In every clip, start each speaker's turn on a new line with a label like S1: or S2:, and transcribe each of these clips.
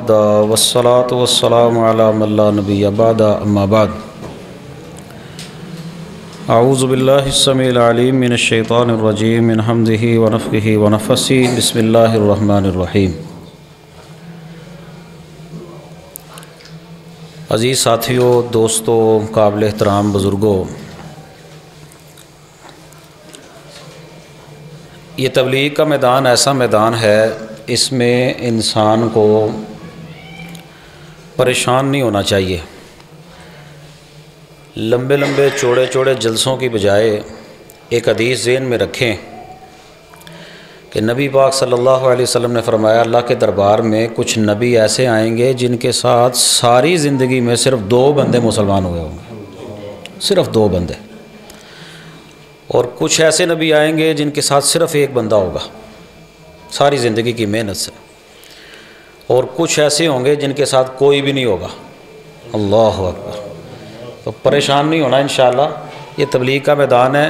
S1: والصلاة والسلام على من لا نبي بعد اما بعد اعوذ باللہ السمیع العلیم من الشیطان الرجیم من حمزہ ونفخہ ونفثہ بسم اللہ الرحمن الرحیم۔ عزیز ساتھیوں، دوستوں، قابل احترام بزرگوں، یہ تبلیغ کا میدان ایسا میدان ہے، اس میں انسان کو پریشان نہیں ہونا چاہیے۔ لمبے لمبے چوڑے چوڑے جلسوں کی بجائے ایک حدیث ذہن میں رکھیں کہ نبی پاک صلی اللہ علیہ وسلم نے فرمایا، اللہ کے دربار میں کچھ نبی ایسے آئیں گے جن کے ساتھ ساری زندگی میں صرف 2 بندے مسلمان ہوئے ہوں گے، صرف 2 بندے، اور کچھ ایسے نبی آئیں گے جن کے ساتھ صرف 1 بندہ ہوگا ساری زندگی کی محنت سے، اور کچھ ایسے ہوں گے جن کے ساتھ کوئی بھی نہیں ہوگا۔ اللہ اکبر! تو پریشان نہیں ہونا انشاءاللہ، یہ تبلیغ کا میدان ہے۔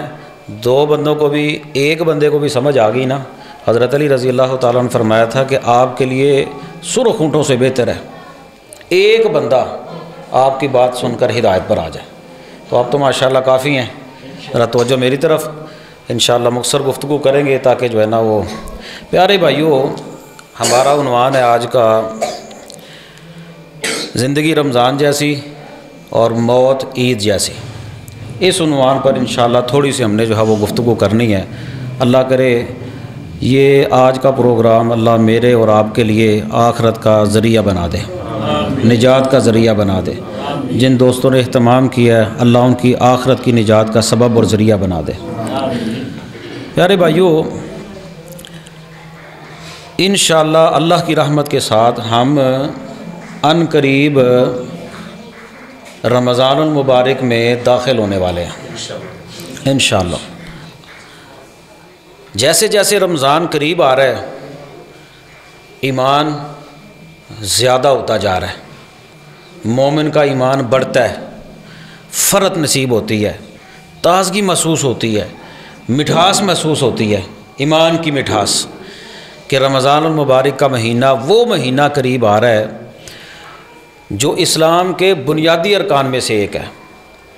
S1: 2 بندوں کو بھی، 1 بندے کو بھی سمجھ آ گئی نا۔ حضرت علی رضی اللہ تعالیٰ نے فرمایا تھا کہ آپ کے لیے سرخ اونٹوں سے بہتر ہے 1 بندہ آپ کی بات سن کر ہدایت پر آ جائے۔ تو آپ تو ماشاءاللہ کافی ہیں، ذرا توجہ میری طرف، انشاءاللہ مختصر گفتگو کریں گے تاکہ جو ہے نا وہ پیارے بھائیوں، ہمارا عنوان ہے آج کا زندگی رمضان جیسی اور موت عید جیسی۔ اس عنوان پر انشاءاللہ تھوڑی سی ہم نے جو ہے وہ گفتگو کرنی ہے۔ اللہ کرے یہ آج کا پروگرام اللہ میرے اور آپ کے لیے آخرت کا ذریعہ بنا دے، نجات کا ذریعہ بنا دے۔ جن دوستوں نے اہتمام کیا ہے، اللہ ان کی آخرت کی نجات کا سبب اور ذریعہ بنا دے۔ پیارے بھائیوں، انشاءاللہ اللہ کی رحمت کے ساتھ ہم ان قریب رمضان المبارک میں داخل ہونے والے ہیں انشاءاللہ۔ جیسے جیسے رمضان قریب آ رہا ہے، ایمان زیادہ ہوتا جا رہا ہے، مومن کا ایمان بڑھتا ہے، فرحت نصیب ہوتی ہے، تازگی محسوس ہوتی ہے، مٹھاس محسوس ہوتی ہے، ایمان کی مٹھاس، کہ رمضان المبارک کا مہینہ وہ مہینہ قریب آ رہا ہے جو اسلام کے بنیادی ارکان میں سے ایک ہے،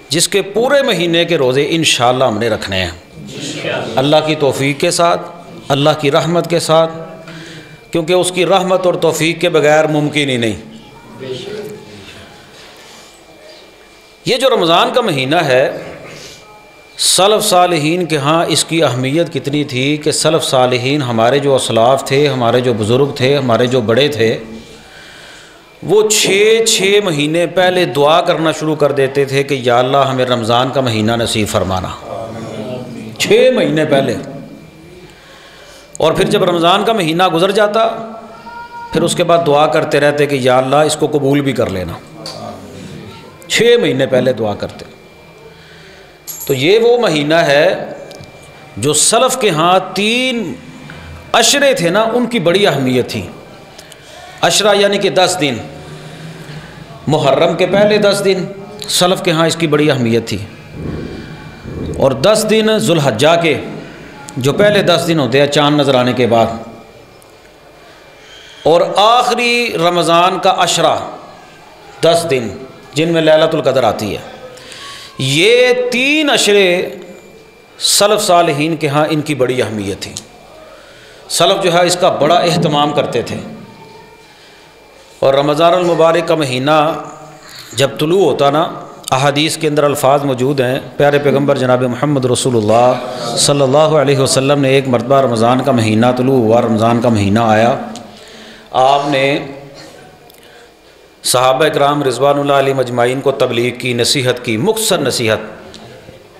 S1: جس کے پورے مہینے کے روزے انشاءاللہ ہم نے رکھنے ہیں اللہ کی توفیق کے ساتھ، اللہ کی رحمت کے ساتھ، کیونکہ اس کی رحمت اور توفیق کے بغیر ممکن ہی نہیں۔ یہ جو رمضان کا مہینہ ہے، سلف صالحین کے ہاں اس کی اہمیت کتنی تھی کہ سلف صالحین، ہمارے جو اسلاف تھے، ہمارے جو بزرگ تھے، ہمارے جو بڑے تھے، وہ 6 مہینے پہلے دعا کرنا شروع کر دیتے تھے کہ یا اللہ ہمیں رمضان کا مہینہ نصیب فرمانا، 6 مہینے پہلے۔ اور پھر جب رمضان کا مہینہ گزر جاتا، پھر اس کے بعد دعا کرتے رہتے کہ یا اللہ اس کو قبول بھی کر لینا، 6 مہینے پہلے دعا کرتے۔ تو یہ وہ مہینہ ہے جو سلف کے ہاں 3 عشرے تھے نا، ان کی بڑی اہمیت تھی۔ عشرہ یعنی کہ 10 دن، محرم کے پہلے 10 دن سلف کے ہاں اس کی بڑی اہمیت تھی، اور 10 دن ذوالحجہ کے جو پہلے 10 دن ہوتے ہیں چاند نظر آنے کے بعد، اور آخری رمضان کا عشرہ 10 دن جن میں لیلۃ القدر آتی ہے۔ یہ 3 عشرے سلف صالحین کے ہاں ان کی بڑی اہمیت تھی۔ سلف جو ہے اس کا بڑا اہتمام کرتے تھے، اور رمضان المبارک کا مہینہ جب طلوع ہوتا نا، احادیث کے اندر الفاظ موجود ہیں، پیارے پیغمبر جناب محمد رسول اللہ صلی اللہ علیہ وسلم نے ایک مرتبہ رمضان کا مہینہ طلوع ہوا، رمضان کا مہینہ آیا، آپ نے صحابہ اکرام رضوان اللہ علیہم اجمعین کو تبلیغ کی، نصیحت کی، مختصر نصیحت،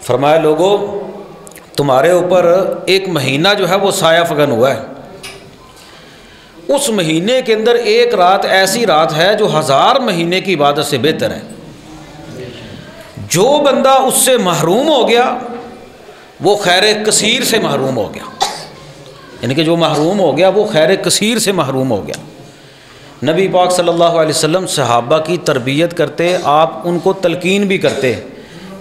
S1: فرمایا لوگو تمہارے اوپر ایک مہینہ جو ہے وہ سایہ فگن ہوا ہے، اس مہینے کے اندر ایک رات ایسی رات ہے جو 1000 مہینے کی عبادت سے بہتر ہے۔ جو بندہ اس سے محروم ہو گیا وہ خیر کثیر سے محروم ہو گیا، یعنی کہ جو محروم ہو گیا وہ خیر کثیر سے محروم ہو گیا۔ نبی پاک صلی اللہ علیہ وسلم صحابہ کی تربیت کرتے، آپ ان کو تلقین بھی کرتے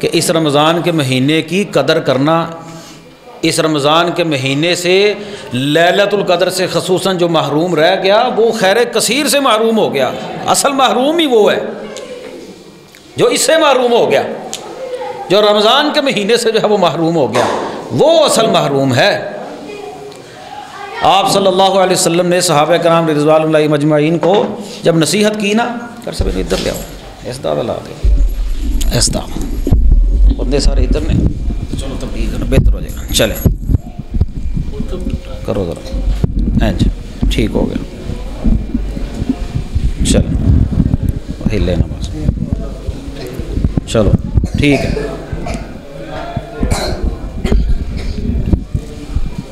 S1: کہ اس رمضان کے مہینے کی قدر کرنا، اس رمضان کے مہینے سے لیلۃ القدر سے خصوصاً جو محروم رہ گیا وہ خیر کثیر سے محروم ہو گیا. اصل محروم ہی وہ ہے جو اس سے محروم ہو گیا، جو رمضان کے مہینے سے جو ہے وہ محروم ہو گیا، وہ اصل محروم ہے. آپ صلی اللہ علیہ وسلم نے صحابہ کرام رضوان اللہ مجمعین کو جب نصیحت کی نا، کر سب ادھر لے آؤ، اس دعوی لا دے، اس دعوی بندے سارے ادھر نے، چلو تبلیغ کرنا بہتر ہو جائے گا. چلیں کرو ذرا، ٹھیک ہو گیا، چلو ہل لینا بس، چلو ٹھیک ہے،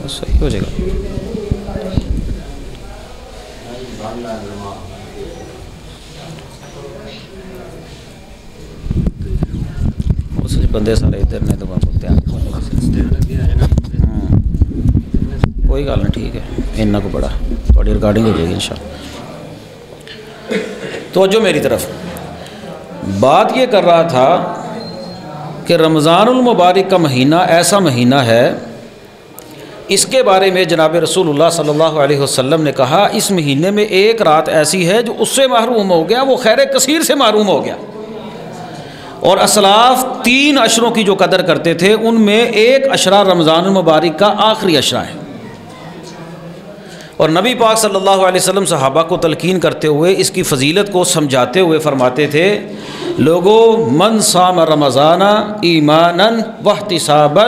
S1: بس صحیح ہو جائے گا. بندے سارے ادھر نے تو کوئی گل نہیں، ٹھیک ہے، کو بڑا تھوڑی ریکارڈنگ ہو جائے گی انشاءاللہ. توجہ میری طرف، بات یہ کر رہا تھا کہ رمضان المبارک کا مہینہ ایسا مہینہ ہے، اس کے بارے میں جناب رسول اللہ صلی اللہ علیہ وسلم نے کہا اس مہینے میں ایک رات ایسی ہے جو اس سے محروم ہو گیا، وہ خیر کثیر سے محروم ہو گیا. اور اسلاف 3 عشروں کی جو قدر کرتے تھے ان میں ایک عشرہ رمضان المبارک کا آخری عشرہ ہے. اور نبی پاک صلی اللہ علیہ وسلم صحابہ کو تلقین کرتے ہوئے اس کی فضیلت کو سمجھاتے ہوئے فرماتے تھے، لوگو من صام رمضان ایمانا واحتسابا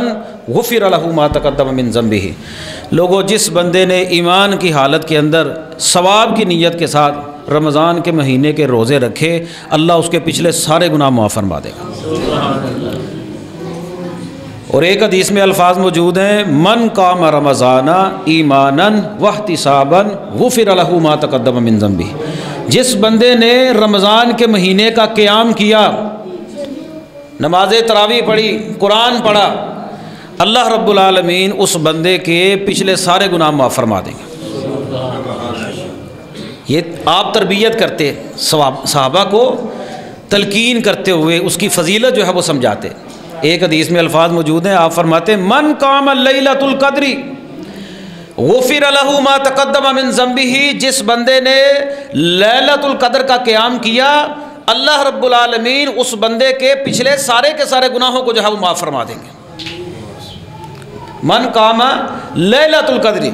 S1: غفر له ما تقدم من ذنبه، لوگو جس بندے نے ایمان کی حالت کے اندر ثواب کی نیت کے ساتھ رمضان کے مہینے کے روزے رکھے، اللہ اس کے پچھلے سارے گناہ معاف فرما دے گا. اور ایک حدیث میں الفاظ موجود ہیں، من قام رمضان ایمانا واحتسابا غفر له ما تقدم من ذنبه، جس بندے نے رمضان کے مہینے کا قیام کیا، نماز تراویح پڑھی، قرآن پڑھا، اللہ رب العالمین اس بندے کے پچھلے سارے گناہ معاف فرما دیں گے. یہ آپ تربیت کرتے صحابہ کو تلقین کرتے ہوئے اس کی فضیلت جو ہے وہ سمجھاتے. ایک حدیث میں الفاظ موجود ہیں، آپ فرماتے من قام لیلۃ القدر غفر له ما تقدم من ذنبه، جس بندے نے لیلۃ القدر کا قیام کیا اللہ رب العالمین اس بندے کے پچھلے سارے کے سارے گناہوں کو جو ہے وہ معاف فرما دیں گے. من قام لیلۃ القدر،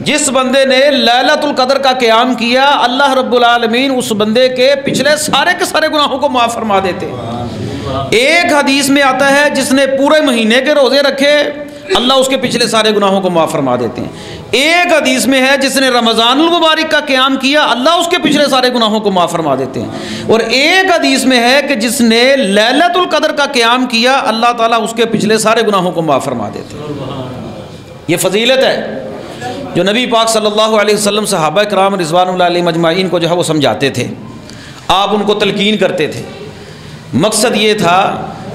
S1: جس بندے نے لیلۃ القدر کا قیام کیا اللہ رب العالمین اس بندے کے پچھلے سارے کے سارے گناہوں کو معاف فرما دیتے. ایک حدیث میں آتا ہے جس نے پورے مہینے کے روزے رکھے اللہ اس کے پچھلے سارے گناہوں کو معاف فرما دیتے ہیں. ایک حدیث میں ہے جس نے رمضان المبارک کا قیام کیا اللہ اس کے پچھلے سارے گناہوں کو معاف فرما دیتے ہیں. اور ایک حدیث میں ہے کہ جس نے لیلۃ القدر کا قیام کیا اللہ تعالیٰ اس کے پچھلے سارے گناہوں کو معاف فرما دیتے ہیں. یہ فضیلت ہے جو نبی پاک صلی اللہ علیہ وسلم صحابہ کرام رضوان اللہ علیہ مجمعین کو جو ہے وہ سمجھاتے تھے، آپ ان کو تلقین کرتے تھے. مقصد یہ تھا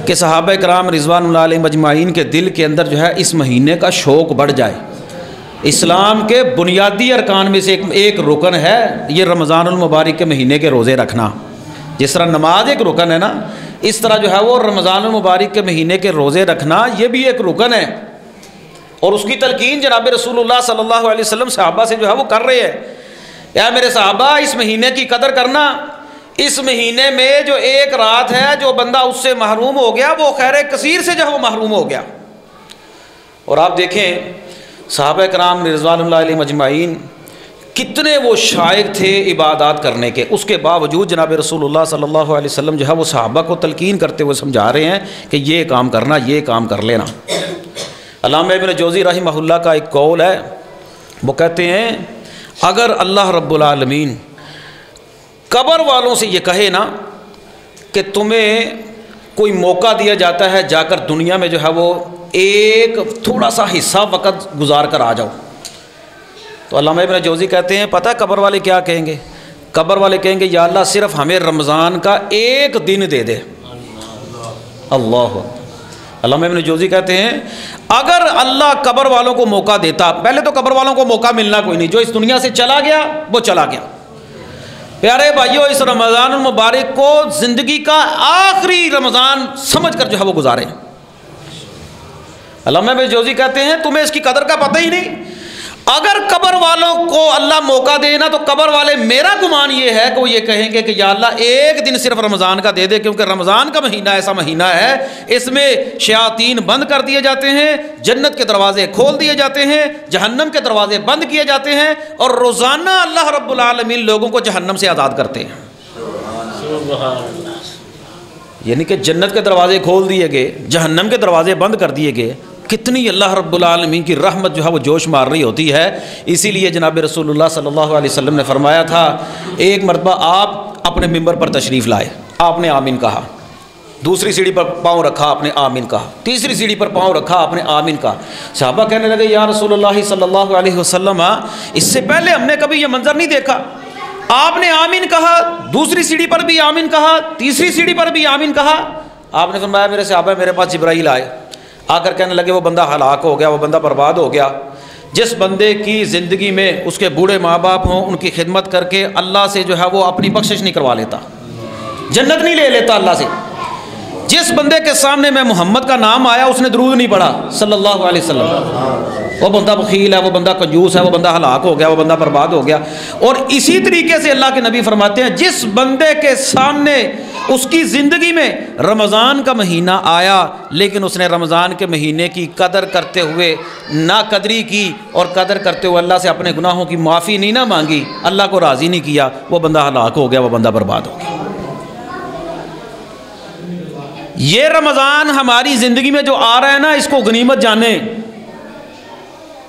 S1: کہ صحابہ کرام رضوان اللہ علیہ مجمعین کے دل کے اندر جو ہے اس مہینے کا شوق بڑھ جائے. اسلام کے بنیادی ارکان میں سے ایک رکن ہے یہ رمضان المبارک کے مہینے کے روزے رکھنا. جس طرح نماز ایک رکن ہے نا، اس طرح جو ہے وہ رمضان المبارک کے مہینے کے روزے رکھنا یہ بھی ایک رکن ہے. اور اس کی تلقین جناب رسول اللہ صلی اللہ علیہ وسلم صحابہ سے جو ہے وہ کر رہے ہیں. یا میرے صحابہ اس مہینے کی قدر کرنا، اس مہینے میں جو ایک رات ہے جو بندہ اس سے محروم ہو گیا وہ خیر کثیر سے جو ہے وہ محروم ہو گیا. اور آپ دیکھیں صحابہ کرام رضوان اللہ علیہ مجمعین کتنے وہ شائق تھے عبادات کرنے کے، اس کے باوجود جناب رسول اللہ صلی اللہ علیہ وسلم جو ہے وہ صحابہ کو تلقین کرتے ہوئے سمجھا رہے ہیں کہ یہ کام کرنا، یہ کام کر لینا. علامہ ابن جوزی رحمہ اللہ کا ایک قول ہے، وہ کہتے ہیں اگر اللہ رب العالمین قبر والوں سے یہ کہے نا کہ تمہیں کوئی موقع دیا جاتا ہے جا کر دنیا میں جو ہے وہ ایک تھوڑا سا حصہ وقت گزار کر آ جاؤ، تو علامہ ابن جوزی کہتے ہیں پتہ قبر والے کیا کہیں گے؟ قبر والے کہیں گے یا اللہ صرف ہمیں رمضان کا ایک دن دے دے. اللہ. علامہ ابن جوزی کہتے ہیں اگر اللہ قبر والوں کو موقع دیتا، پہلے تو قبر والوں کو موقع ملنا کوئی نہیں، جو اس دنیا سے چلا گیا وہ چلا گیا. پیارے بھائیو اس رمضان المبارک کو زندگی کا آخری رمضان سمجھ کر جو ہے وہ گزارے. علامہ ابن جوزی کہتے ہیں تمہیں اس کی قدر کا پتہ ہی نہیں. اگر قبر والوں کو اللہ موقع دے نا تو قبر والے میرا گمان یہ ہے کہ وہ یہ کہیں گے کہ یا اللہ ایک دن صرف رمضان کا دے دے، کیونکہ رمضان کا مہینہ ایسا مہینہ ہے اس میں شیاطین بند کر دیے جاتے ہیں، جنت کے دروازے کھول دیے جاتے ہیں، جہنم کے دروازے بند کیے جاتے ہیں، اور روزانہ اللہ رب العالمین لوگوں کو جہنم سے آزاد کرتے ہیں. یعنی کہ جنت کے دروازے کھول دیے گئے، جہنم کے دروازے بند کر دیے گئے. کتنی اللہ رب العالمین کی رحمت جو ہے وہ جوش مار رہی ہوتی ہے. اسی لیے جناب رسول اللہ صلی اللہ علیہ وسلم نے فرمایا تھا ایک مرتبہ آپ اپنے ممبر پر تشریف لائے، آپ نے آمین کہا، دوسری سیڑھی پر پاؤں رکھا آپ نے آمین کہا، تیسری سیڑھی پر پاؤں رکھا آپ نے آمین کہا. صحابہ کہنے لگے یا رسول اللہ صلی اللہ علیہ وسلم اس سے پہلے ہم نے کبھی یہ منظر نہیں دیکھا. آپ نے آمین کہا، دوسری سیڑھی پر بھی آمین کہا، تیسری سیڑھی پر بھی آمین کہا. آپ نے فرمایا میرے صحابہ میرے پاس جبرائیل آئے، آ کر کہنے لگے وہ بندہ ہلاک ہو گیا، وہ بندہ برباد ہو گیا. جس بندے کی زندگی میں اس کے بوڑھے ماں باپ ہوں ان کی خدمت کر کے اللہ سے جو ہے وہ اپنی بخشش نہیں کروا لیتا، جنت نہیں لے لیتا اللہ سے. جس بندے کے سامنے میں محمد کا نام آیا اس نے درود نہیں پڑھا صلی اللہ علیہ وسلم، وہ بندہ بخیل ہے، وہ بندہ کنجوس ہے، وہ بندہ ہلاک ہو گیا، وہ بندہ برباد ہو گیا. اور اسی طریقے سے اللہ کے نبی فرماتے ہیں جس بندے کے سامنے اس کی زندگی میں رمضان کا مہینہ آیا لیکن اس نے رمضان کے مہینے کی قدر کرتے ہوئے نا قدری کی اور قدر کرتے ہوئے اللہ سے اپنے گناہوں کی معافی نہیں نہ مانگی، اللہ کو راضی نہیں کیا، وہ بندہ ہلاک ہو گیا، وہ بندہ برباد ہو گیا. یہ رمضان ہماری زندگی میں جو آ رہا ہے نا اس کو غنیمت جانیں،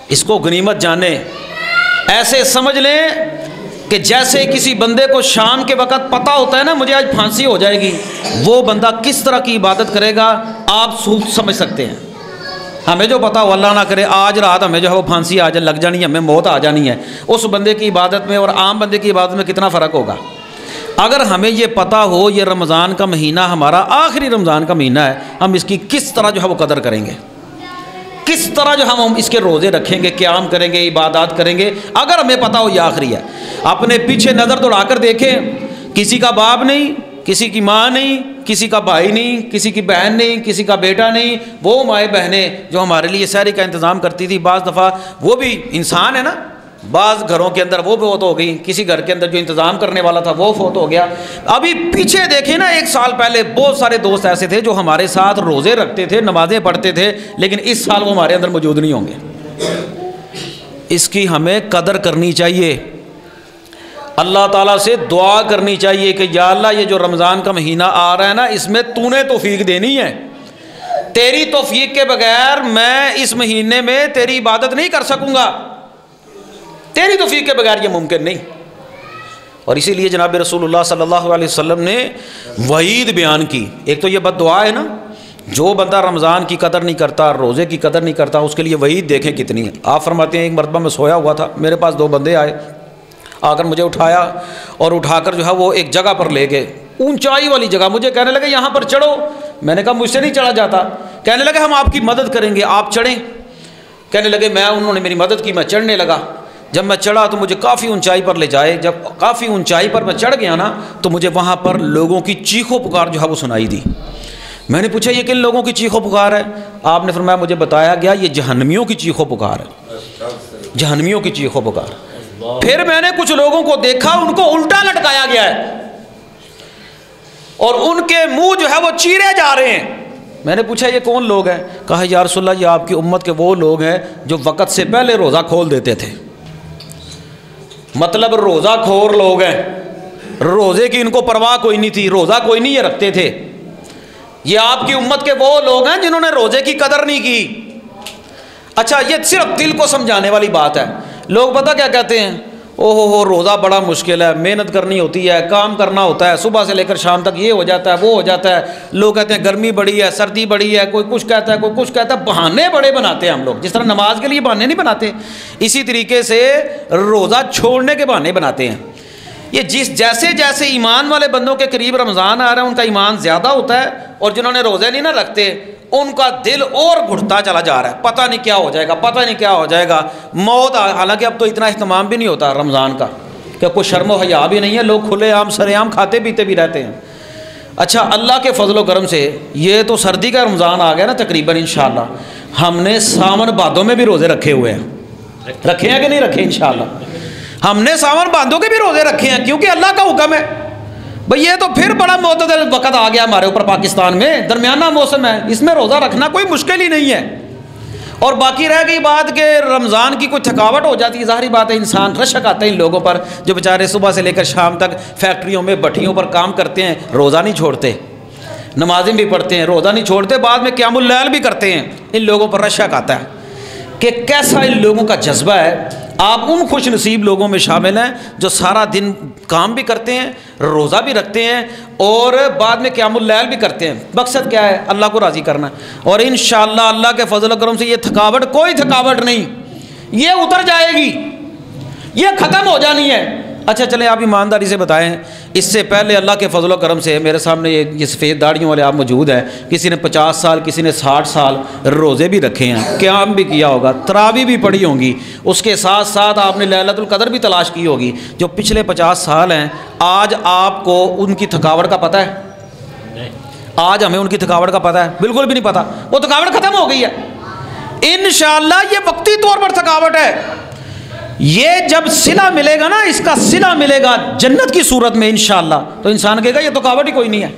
S1: اس کو غنیمت جانیں. ایسے سمجھ لیں کہ جیسے کسی بندے کو شام کے وقت پتہ ہوتا ہے نا مجھے آج پھانسی ہو جائے گی، وہ بندہ کس طرح کی عبادت کرے گا آپ سمجھ سکتے ہیں. ہمیں جو پتہ ہو اللہ نہ کرے آج رات ہمیں جو ہے وہ پھانسی آ لگ جانی ہے، ہمیں موت آ جانی ہے، اس بندے کی عبادت میں اور عام بندے کی عبادت میں کتنا فرق ہوگا. اگر ہمیں یہ پتہ ہو یہ رمضان کا مہینہ ہمارا آخری رمضان کا مہینہ ہے، ہم اس کی کس طرح جو ہے وہ قدر کریں گے، کس طرح جو ہم اس کے روزے رکھیں گے، قیام کریں گے، عبادات کریں گے اگر ہمیں پتہ ہو یہ آخری ہے. اپنے پیچھے نظر دوڑا کر دیکھیں، کسی کا باپ نہیں، کسی کی ماں نہیں، کسی کا بھائی نہیں، کسی کی بہن نہیں، کسی کا بیٹا نہیں، وہ مائیں بہنیں جو ہمارے لیے سحری کا انتظام کرتی تھی بعض دفعہ وہ بھی انسان ہے نا، بعض گھروں کے اندر وہ فوت ہو گئی، کسی گھر کے اندر جو انتظام کرنے والا تھا وہ فوت ہو گیا. ابھی پیچھے دیکھیں نا ایک سال پہلے بہت سارے دوست ایسے تھے جو ہمارے ساتھ روزے رکھتے تھے، نمازیں پڑھتے تھے، لیکن اس سال وہ ہمارے اندر موجود نہیں ہوں گے. اس کی ہمیں قدر کرنی چاہیے، اللہ تعالیٰ سے دعا کرنی چاہیے کہ یا اللہ یہ جو رمضان کا مہینہ آ رہا ہے نا اس میں تو نے توفیق دینی ہے، تیری توفیق کے بغیر میں اس مہینے میں تیری عبادت نہیں کر سکوں گا، تیری توفیق کے بغیر یہ ممکن نہیں. اور اسی لیے جناب رسول اللہ صلی اللہ علیہ وسلم نے وعید بیان کی. ایک تو یہ بد دعا ہے نا، جو بندہ رمضان کی قدر نہیں کرتا، روزے کی قدر نہیں کرتا، اس کے لیے وعید دیکھیں کتنی ہے. آپ فرماتے ہیں ایک مرتبہ میں سویا ہوا تھا، میرے پاس دو بندے آئے، آ کر مجھے اٹھایا اور اٹھا کر جو ہے وہ ایک جگہ پر لے گئے، اونچائی والی جگہ. مجھے کہنے لگے یہاں پر چڑھو. میں نے کہا مجھ سے نہیں چڑھا جاتا. کہنے لگے ہم آپ کی مدد کریں گے، آپ چڑھیں. کہنے لگے انہوں نے میری مدد کی، میں چڑھنے لگا. جب میں چڑھا تو مجھے کافی اونچائی پر لے جائے. جب کافی اونچائی پر میں چڑھ گیا نا تو مجھے وہاں پر لوگوں کی چیخ و پکار جو ہے وہ سنائی دی. میں نے پوچھا یہ کن لوگوں کی چیخ و پکار ہے؟ آپ نے فرمایا مجھے بتایا گیا یہ جہنمیوں کی چیخ و پکار ہے، جہنمیوں کی چیخ و پکار. پھر میں نے کچھ لوگوں کو دیکھا ان کو الٹا لٹکایا گیا ہے اور ان کے منہ جو ہے وہ چیرے جا رہے ہیں. میں نے پوچھا یہ کون لوگ ہیں؟ کہا یا رسول اللہ یہ آپ کی امت کے وہ لوگ ہیں جو وقت سے پہلے روزہ کھول دیتے تھے. مطلب روزہ کھور لوگ ہیں، روزے کی ان کو پرواہ کوئی نہیں تھی، روزہ کوئی نہیں یہ رکھتے تھے. یہ آپ کی امت کے وہ لوگ ہیں جنہوں نے روزے کی قدر نہیں کی. اچھا یہ صرف دل کو سمجھانے والی بات ہے. لوگ پتہ کیا کہتے ہیں، او ہو روزہ بڑا مشکل ہے، محنت کرنی ہوتی ہے، کام کرنا ہوتا ہے، صبح سے لے کر شام تک یہ ہو جاتا ہے وہ ہو جاتا ہے. لوگ کہتے ہیں گرمی بڑی ہے، سردی بڑی ہے، کوئی کچھ کہتا ہے کوئی کچھ کہتا ہے. بہانے بڑے بناتے ہیں ہم لوگ، جس طرح نماز کے لیے بہانے نہیں بناتے اسی طریقے سے روزہ چھوڑنے کے بہانے بناتے ہیں. یہ جیسے جیسے ایمان والے بندوں کے قریب رمضان آ رہا ہے ان کا ایمان زیادہ ہوتا ہے، اور جنہوں نے روزے نہیں نہ رکھتے ان کا دل اور گھٹتا چلا جا رہا ہے. پتہ نہیں کیا ہو جائے گا، پتہ نہیں کیا ہو جائے گا. موت، حالانکہ اب تو اتنا اہتمام بھی نہیں ہوتا رمضان کا کہ کوئی شرم و حیا بھی نہیں ہے، لوگ کھلے عام سرے عام کھاتے پیتے بھی رہتے ہیں. اچھا اللہ کے فضل و کرم سے یہ تو سردی کا رمضان آ گیا نا تقریباً انشاءاللہ. ہم نے ساون بھادوں میں بھی روزے رکھے ہوئے ہیں، رکھے ہیں کہ نہیں رکھے؟ انشاءاللہ ہم نے ساون بھادوں کے بھی روزے رکھے ہیں، کیونکہ اللہ کا حکم ہے بھئی۔ یہ تو پھر بڑا معتدل وقت آ گیا ہمارے اوپر پاکستان میں، درمیانہ موسم ہے، اس میں روزہ رکھنا کوئی مشکل ہی نہیں ہے۔ اور باقی رہ گئی بات کہ رمضان کی کوئی تھکاوٹ ہو جاتی ہے، ظاہری بات ہے، انسان رشک آتا ہے ان لوگوں پر جو بیچارے صبح سے لے کر شام تک فیکٹریوں میں بھٹیوں پر کام کرتے ہیں، روزہ نہیں چھوڑتے، نمازیں بھی پڑھتے ہیں، روزہ نہیں چھوڑتے، بعد میں قیام اللیل بھی کرتے ہیں۔ ان لوگوں پر رشک آتا ہے کہ کیسا ان لوگوں کا جذبہ ہے۔ آپ ان خوش نصیب لوگوں میں شامل ہیں جو سارا دن کام بھی کرتے ہیں، روزہ بھی رکھتے ہیں، اور بعد میں قیام اللیل بھی کرتے ہیں۔ مقصد کیا ہے؟ اللہ کو راضی کرنا۔ اور انشاءاللہ اللہ کے فضل و کرم سے یہ تھکاوٹ، کوئی تھکاوٹ نہیں، یہ اتر جائے گی، یہ ختم ہو جانی ہے۔ اچھا چلیں آپ ایمانداری سے بتائیں، اس سے پہلے اللہ کے فضل و کرم سے میرے سامنے یہ سفید داڑھیوں والے آپ موجود ہیں، کسی نے 50 سال، کسی نے 60 سال روزے بھی رکھے ہیں، قیام بھی کیا ہوگا، تراویح بھی پڑھی ہوں گی، اس کے ساتھ ساتھ آپ نے لیلۃ القدر بھی تلاش کی ہوگی۔ جو پچھلے 50 سال ہیں، آج آپ کو ان کی تھکاوٹ کا پتہ ہے؟ آج ہمیں ان کی تھکاوٹ کا پتہ ہے؟ بالکل بھی نہیں پتہ، وہ تھکاوٹ ختم ہو گئی ہے۔ انشاءاللہ یہ وقتی طور پر تھکاوٹ ہے، یہ جب صلہ ملے گا نا، اس کا صلہ ملے گا جنت کی صورت میں انشاءاللہ، تو انسان کہے گا یہ تھکاوٹ ہی کوئی نہیں ہے۔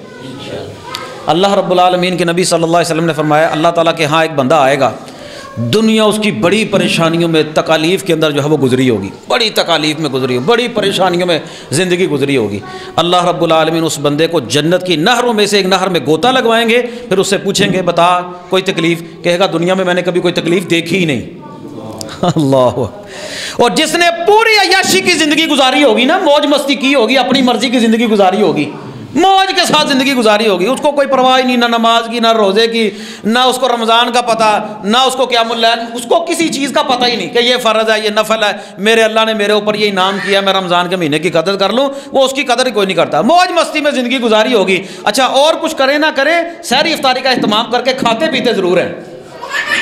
S1: اللہ رب العالمین کے نبی صلی اللہ علیہ وسلم نے فرمایا اللہ تعالیٰ کے ہاں ایک بندہ آئے گا، دنیا اس کی بڑی پریشانیوں میں، تکالیف کے اندر جو ہے وہ گزری ہوگی، بڑی تکالیف میں گزری ہوگی، بڑی پریشانیوں میں زندگی گزری ہوگی۔ اللہ رب العالمین اس بندے کو جنت کی نہروں میں سے ایک نہر میں گوتا لگوائیں گے، پھر اس سے پوچھیں گے بتا کوئی تکلیف؟ کہے گا دنیا میں نے کبھی کوئی تکلیف دیکھی ہی نہیں۔ اللہ، اور جس نے پوری عیاشی کی زندگی گزاری ہوگی نا، موج مستی کی ہوگی، اپنی مرضی کی زندگی گزاری ہوگی، موج کے ساتھ زندگی گزاری ہوگی، اس کو کوئی پرواہ نہیں، نہ نماز کی، نہ روزے کی، نہ اس کو رمضان کا پتہ، نہ اس کو قیام اللیل، اس کو کسی چیز کا پتہ ہی نہیں کہ یہ فرض ہے، یہ نفل ہے، میرے اللہ نے میرے اوپر یہ انعام کیا، میں رمضان کے مہینے کی قدر کر لوں، وہ اس کی قدر ہی کوئی نہیں کرتا، موج مستی میں زندگی گزاری ہوگی۔ اچھا اور کچھ کرے نہ کرے، سحری افطاری کا اہتمام کر کے کھاتے پیتے ضرور ہیں،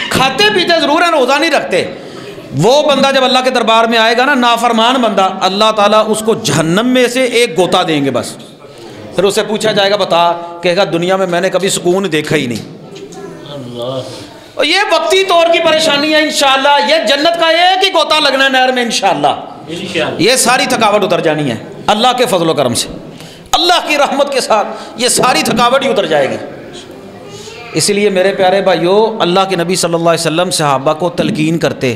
S1: کھاتے پیتے ضرور ہیں، روزہ نہیں رکھتے۔ وہ بندہ جب اللہ کے دربار میں آئے گا نا، نافرمان بندہ، اللہ تعالیٰ اس کو جہنم میں سے ایک گوتا دیں گے بس، پھر اسے پوچھا جائے گا بتا، کہے گا دنیا میں نے کبھی سکون دیکھا ہی نہیں۔ اور یہ وقتی طور کی پریشانی ہے، انشاءاللہ یہ جنت کا ایک ہی گوتا لگنا ہے نہر میں، انشاءاللہ یہ ساری تھکاوٹ اتر جانی ہے اللہ کے فضل و کرم سے، اللہ کی رحمت کے ساتھ یہ ساری تھکاوٹ ہی اتر جائے گی۔ اس لیے میرے پیارے بھائیو، اللہ کے نبی صلی اللہ علیہ وسلم صحابہ کو تلقین کرتے،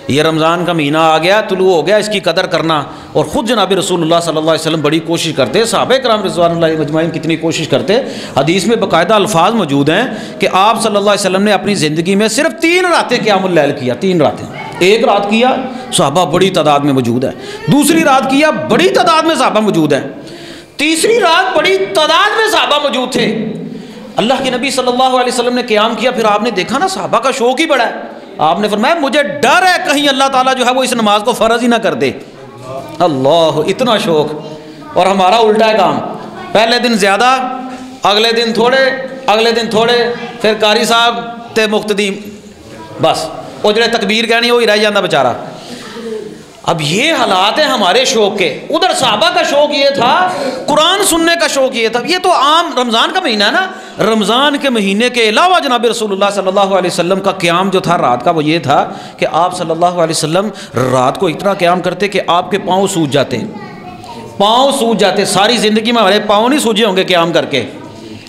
S1: یہ رمضان کا مہینہ آ گیا، طلوع ہو گیا، اس کی قدر کرنا، اور خود جناب رسول اللہ صلی اللہ علیہ وسلم بڑی کوشش کرتے، صحابہ کرام رضوان اللہ مجمعین کتنی کوشش کرتے۔ حدیث میں باقاعدہ الفاظ موجود ہیں کہ آپ صلی اللہ علیہ وسلم نے اپنی زندگی میں صرف 3 راتیں قیام اللیل کیا، 3 راتیں، ایک رات کیا صحابہ بڑی تعداد میں موجود ہے، دوسری رات کیا بڑی تعداد میں صحابہ موجود ہیں، تیسری رات بڑی تعداد میں صحابہ موجود تھے۔ اللہ کے نبی صلی اللہ علیہ وسلم نے قیام کیا، پھر آپ نے دیکھا نا صحابہ کا شوق ہی بڑا ہے، آپ نے فرمایا مجھے ڈر ہے کہیں اللہ تعالیٰ جو ہے وہ اس نماز کو فرض ہی نہ کر دے۔ اللہ، اتنا شوق، اور ہمارا الٹا ہے کام، پہلے دن زیادہ، اگلے دن تھوڑے، اگلے دن تھوڑے، پھر قاری صاحب تے مقتدی، بس وہ جڑے تکبیر کہنی وہی رہ جاندہ بیچارہ۔ اب یہ حالات ہیں ہمارے شوق کے، ادھر صحابہ کا شوق یہ تھا، قرآن سننے کا شوق یہ تھا۔ یہ تو عام رمضان کا مہینہ ہے نا، رمضان کے مہینے کے علاوہ جناب رسول اللہ صلی اللہ علیہ وسلم کا قیام جو تھا رات کا، وہ یہ تھا کہ آپ صلی اللہ علیہ وسلم رات کو اتنا قیام کرتے کہ آپ کے پاؤں سوج جاتے، پاؤں سوج جاتے، ساری زندگی میں ہمارے پاؤں نہیں سوجے ہوں گے قیام کر کے،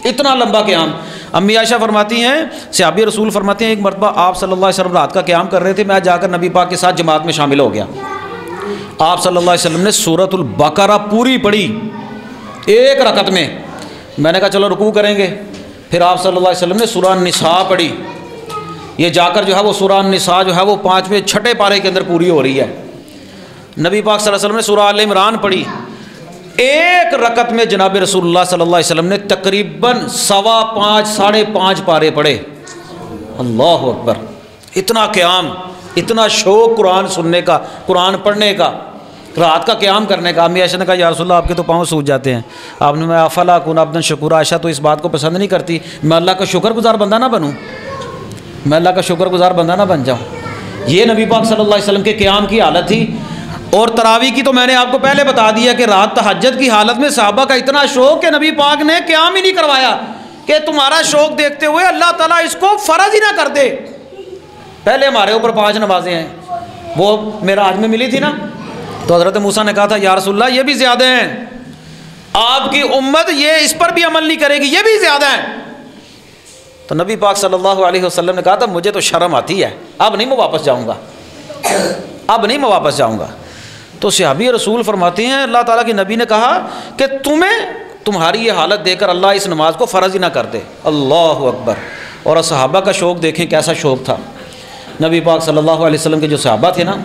S1: اتنا لمبا قیام۔ امی عائشہ فرماتی ہیں، صحابی رسول فرماتے ہیں، ایک مرتبہ آپ صلی اللہ علیہ وسلم رات کا قیام کر رہے تھے، میں جا کر نبی پاک کے ساتھ جماعت میں شامل ہو گیا، آپ صلی اللہ علیہ وسلم نے سورۃ البقرہ پوری پڑھی ایک رکعت میں، میں نے کہا چلو رکوع کریں گے، پھر آپ صلی اللہ علیہ وسلم نے سورہ النساء پڑھی، یہ جا کر جو ہے وہ سورہ النساء جو ہے وہ 5ویں 6 پارے کے اندر پوری ہو رہی ہے۔ نبی پاک صلی اللہ علیہ وسلم نے سورہ آل عمران پڑھی، ایک رکعت میں جناب رسول اللہ صلی اللہ علیہ وسلم نے تقریباً 5.25 ساڑھے 5 پارے پڑھے۔ اللہ اکبر، اتنا قیام، اتنا شوق قرآن سننے کا، قرآن پڑھنے کا، رات کا قیام کرنے کا۔ امی عائشہ نے کہا یا رسول اللہ آپ کے تو پاؤں سوج جاتے ہیں، آپ نے میں افلا اکون عبدا شکورا، عائشہ تو اس بات کو پسند نہیں کرتی میں اللہ کا شکر گزار بندہ نہ بنوں، میں اللہ کا شکر گزار بندہ نہ بن جاؤں۔ یہ نبی پاک صلی اللہ علیہ وسلم کے قیام کی حالت تھی۔ اور تراویح کی تو میں نے آپ کو پہلے بتا دیا کہ رات تہجد کی حالت میں صحابہ کا اتنا شوق کہ نبی پاک نے قیام ہی نہیں کروایا کہ تمہارا شوق دیکھتے ہوئے اللہ تعالیٰ اس کو فرض ہی نہ کر دے۔ پہلے ہمارے اوپر 5 نمازیں ہیں، وہ معراج میں ملی تھی نا، تو حضرت موسیٰ نے کہا تھا یا رسول اللہ یہ بھی زیادہ ہیں، آپ کی امت یہ اس پر بھی عمل نہیں کرے گی، یہ بھی زیادہ ہیں۔ تو نبی پاک صلی اللہ علیہ وسلم نے کہا تھا مجھے تو شرم آتی ہے، اب نہیں میں واپس جاؤں گا، اب نہیں میں واپس جاؤں گا۔ تو صحابی رسول فرماتے ہیں اللہ تعالیٰ کے نبی نے کہا کہ تمہاری یہ حالت دیکھ کر اللہ اس نماز کو فرض ہی نہ کر دے۔ اللہ اکبر۔ اور صحابہ کا شوق دیکھیں کیسا شوق تھا۔ نبی پاک صلی اللہ علیہ وسلم کے جو صحابہ تھے نا،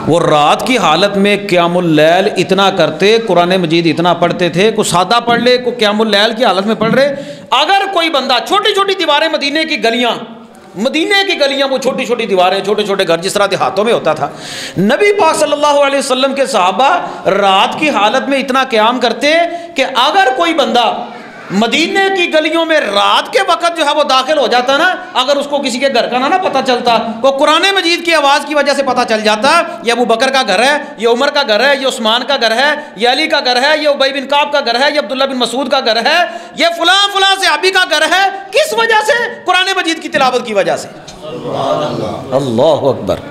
S1: وہ رات کی حالت میں قیام اللیل اتنا کرتے، قرآن مجید اتنا پڑھتے تھے، کوئی سادہ پڑھ لے، کوئی قیام اللیل کی حالت میں پڑھ رہے۔ اگر کوئی بندہ چھوٹی چھوٹی دیواریں، مدینے کی گلیاں، وہ چھوٹی چھوٹی دیواریں، چھوٹے چھوٹے گھر جس طرح دیہاتوں میں ہوتا تھا، نبی پاک صلی اللہ علیہ وسلم کے صحابہ رات کی حالت میں اتنا قیام کرتے کہ اگر کوئی بندہ مدینے کی گلیوں میں رات کے وقت جو ہے وہ داخل ہو جاتا نا، اگر اس کو کسی کے گھر کا نہ پتہ چلتا، وہ قرآن مجید کی آواز کی وجہ سے پتہ چل جاتا یہ ابو بکر کا گھر ہے، یہ عمر کا گھر ہے، یہ عثمان کا گھر ہے، یہ علی کا گھر ہے، یہ ابی بن کعب کا گھر ہے، یہ عبداللہ بن مسعود کا گھر ہے، یہ فلاں فلاں صحابی کا گھر ہے۔ کس وجہ سے؟ قرآن مجید کی تلاوت کی وجہ سے۔ اللہ اکبر۔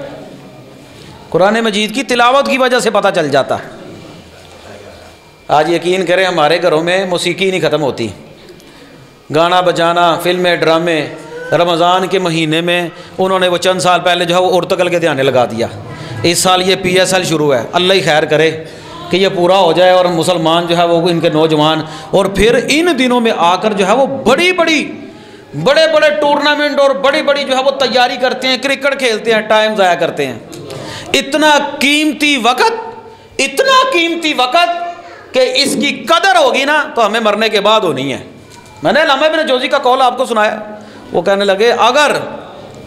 S1: قرآن مجید کی تلاوت کی وجہ سے پتہ چل جاتا۔ آج یقین کریں ہمارے گھروں میں موسیقی نہیں ختم ہوتی، گانا بجانا، فلمیں، ڈرامے۔ رمضان کے مہینے میں انہوں نے وہ چند سال پہلے جو ہے وہ ارتقل کے دھیانے لگا دیا، اس سال یہ PSL شروع ہے، اللہ ہی خیر کرے کہ یہ پورا ہو جائے اور مسلمان جو ہے وہ ان کے نوجوان، اور پھر ان دنوں میں آ کر جو ہے وہ بڑے بڑے ٹورنامنٹ اور بڑی جو ہے وہ تیاری کرتے ہیں، کرکٹ کھیلتے ہیں، ٹائم ضائع کرتے ہیں۔ اتنا قیمتی وقت کہ اس کی قدر ہوگی نا تو ہمیں مرنے کے بعد ہونی ہے۔ میں نے علامہ ابن جوزی کا قول آپ کو سنایا، وہ کہنے لگے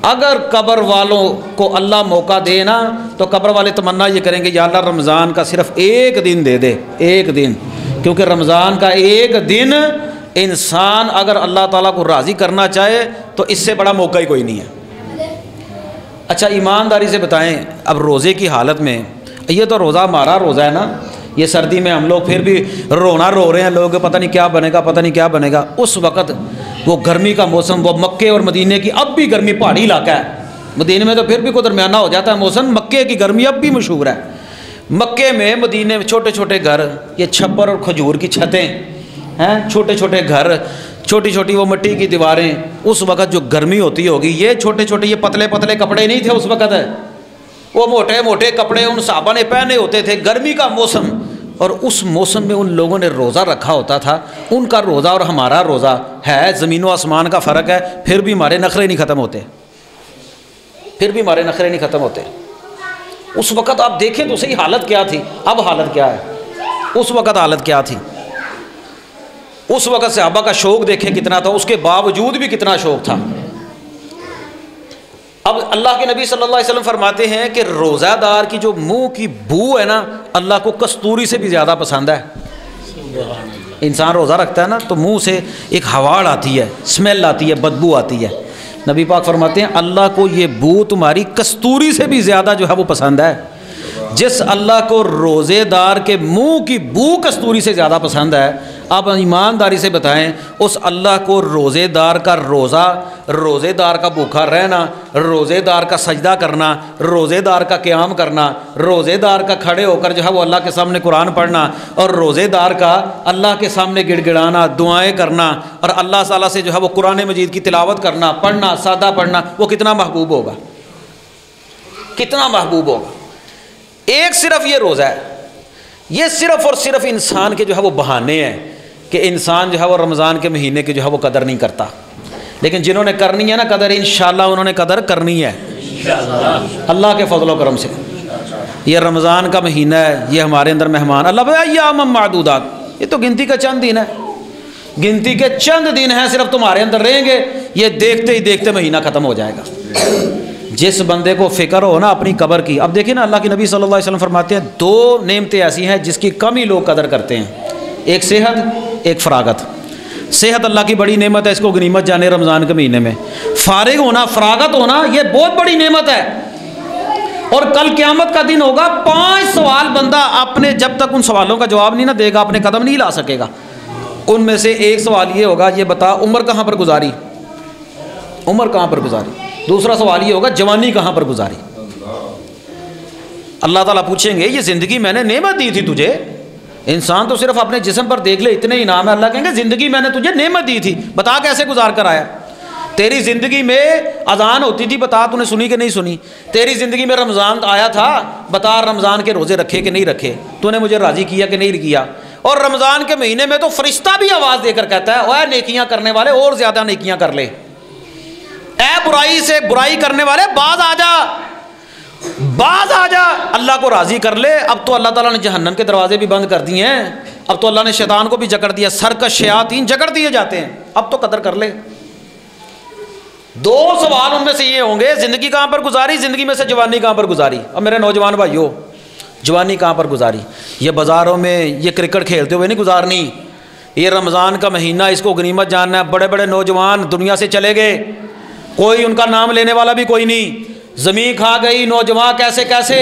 S1: اگر قبر والوں کو اللہ موقع دے نا تو قبر والے تمنا یہ کریں گے یا اللہ رمضان کا صرف ایک دن دے دے، ایک دن، کیونکہ رمضان کا ایک دن انسان اگر اللہ تعالیٰ کو راضی کرنا چاہے تو اس سے بڑا موقع ہی کوئی نہیں ہے۔ اچھا ایمانداری سے بتائیں، اب روزے کی حالت میں، یہ تو روزہ ہمارا روزہ ہے نا، یہ سردی میں ہم لوگ پھر بھی رو رہے ہیں، لوگ پتہ نہیں کیا بنے گا، اس وقت وہ گرمی کا موسم، وہ مکے اور مدینے کی اب بھی گرمی، پہاڑی علاقہ ہے، مدینے میں تو پھر بھی کوئی درمیانہ ہو جاتا ہے موسم، مکے کی گرمی اب بھی مشہور ہے۔ مکے میں، مدینے میں چھوٹے چھوٹے گھر، یہ چھپر اور کھجور کی چھتیں ہیں، چھوٹے چھوٹے گھر، چھوٹی چھوٹی وہ مٹی کی دیواریں، اس وقت جو گرمی ہوتی ہوگی، یہ چھوٹے چھوٹے یہ پتلے کپڑے نہیں تھے اس وقت، وہ موٹے کپڑے ان صحابہ نے پہنے ہوتے تھے، گرمی کا موسم، اور اس موسم میں ان لوگوں نے روزہ رکھا ہوتا تھا۔ ان کا روزہ اور ہمارا روزہ ہے زمین و آسمان کا فرق ہے، پھر بھی ہمارے نخرے نہیں ختم ہوتے، اس وقت آپ دیکھیں تو صحیح حالت کیا تھی، اب حالت کیا ہے، اس وقت حالت کیا تھی۔ اس وقت صحابہ کا شوق دیکھیں کتنا تھا، اس کے باوجود بھی کتنا شوق تھا۔ اب اللہ کے نبی صلی اللہ علیہ وسلم فرماتے ہیں کہ روزہ دار کی جو منہ کی بو ہے نا، اللہ کو کستوری سے بھی زیادہ پسند ہے۔ انسان روزہ رکھتا ہے نا تو منہ سے ایک ہواڑ آتی ہے، اسمیل آتی ہے، بدبو آتی ہے، نبی پاک فرماتے ہیں اللہ کو یہ بو تمہاری کستوری سے بھی زیادہ جو ہے وہ پسند ہے۔ جس اللہ کو روزے دار کے منہ کی بو کستوری سے زیادہ پسند ہے، آپ ایمانداری سے بتائیں اس اللہ کو روزے دار کا روزہ، روزے دار کا بھوکا رہنا، روزے دار کا سجدہ کرنا، روزے دار کا قیام کرنا، روزے دار کا کھڑے ہو کر جو ہے وہ اللہ کے سامنے قرآن پڑھنا، اور روزے دار کا اللہ کے سامنے گڑ گڑانا، دعائیں کرنا، اور اللہ تعالیٰ سے جو ہے وہ قرآن مجید کی تلاوت کرنا، پڑھنا، سادہ پڑھنا، وہ کتنا محبوب ہوگا، کتنا محبوب ہوگا۔ ایک صرف یہ روزہ ہے، یہ صرف اور صرف انسان کے جو ہے وہ بہانے ہیں کہ انسان جو ہے وہ رمضان کے مہینے کی جو ہے وہ قدر نہیں کرتا، لیکن جنہوں نے کرنی ہے نا قدر، انشاءاللہ انہوں نے قدر کرنی ہے اللہ کے فضل و کرم سے۔ یہ رمضان کا مہینہ ہے، یہ ہمارے اندر مہمان، اللہ بھائی ایام معدودات، یہ تو گنتی کا چند دن ہے، گنتی کے چند دن ہیں صرف تمہارے اندر رہیں گے، یہ دیکھتے ہی دیکھتے مہینہ ختم ہو جائے گا۔ جس بندے کو فکر ہو نا اپنی قبر کی، اب دیکھیں نا اللہ کے نبی صلی اللہ علیہ وسلم فرماتے ہیں دو نعمتیں ایسی ہیں جس کی کم ہی لوگ قدر کرتے ہیں، ایک صحت، ایک فراغت۔ صحت اللہ کی بڑی نعمت ہے، اس کو غنیمت جانے رمضان کے مہینے میں۔ فارغ ہونا، فراغت ہونا، یہ بہت بڑی نعمت ہے، اور کل قیامت کا دن ہوگا 5 سوال بندہ اپنے، جب تک ان سوالوں کا جواب نہیں نہ دے گا اپنے قدم نہیں لا سکے گا۔ ان میں سے ایک سوال یہ ہوگا، یہ بتا عمر کہاں پر گزاری، عمر کہاں پر گزاری۔ دوسرا سوال یہ ہوگا جوانی کہاں پر گزاری؟ اللہ تعالیٰ پوچھیں گے یہ زندگی میں نے نعمت دی تھی تجھے، انسان تو صرف اپنے جسم پر دیکھ لے اتنے انعام ہے، اللہ کہیں گے زندگی میں نے تجھے نعمت دی تھی، بتا کیسے گزار کر آیا؟ تیری زندگی میں اذان ہوتی تھی، بتا تو نے سنی کہ نہیں سنی؟ تیری زندگی میں رمضان آیا تھا، بتا رمضان کے روزے رکھے کہ نہیں رکھے؟ تو نے مجھے راضی کیا کہ نہیں کیا؟ اور رمضان کے مہینے میں تو فرشتہ بھی آواز دے کر کہتا ہے اوے نیکیاں کرنے والے اور زیادہ نیکیاں کر لے، اے برائی سے برائی کرنے والے باز آ جا، باز آ جا، اللہ کو راضی کر لے۔ اب تو اللہ تعالیٰ نے جہنم کے دروازے بھی بند کر دیے ہیں، اب تو اللہ نے شیطان کو بھی جکڑ دیا، سرکش شیاطین جکڑ دیے جاتے ہیں، اب تو قدر کر لے۔ دو سوال ان میں سے یہ ہوں گے، زندگی کہاں پر گزاری، زندگی میں سے جوانی کہاں پر گزاری؟ اب میرے نوجوان بھائیو، جوانی کہاں پر گزاری؟ یہ بازاروں میں یہ کرکٹ کھیلتے ہوئے نہیں گزارنی، یہ رمضان کا مہینہ اس کو غنیمت جاننا ہے۔ بڑے بڑے نوجوان دنیا سے چلے گئے، کوئی ان کا نام لینے والا بھی کوئی نہیں، زمین کھا گئی، نوجوان کیسے کیسے۔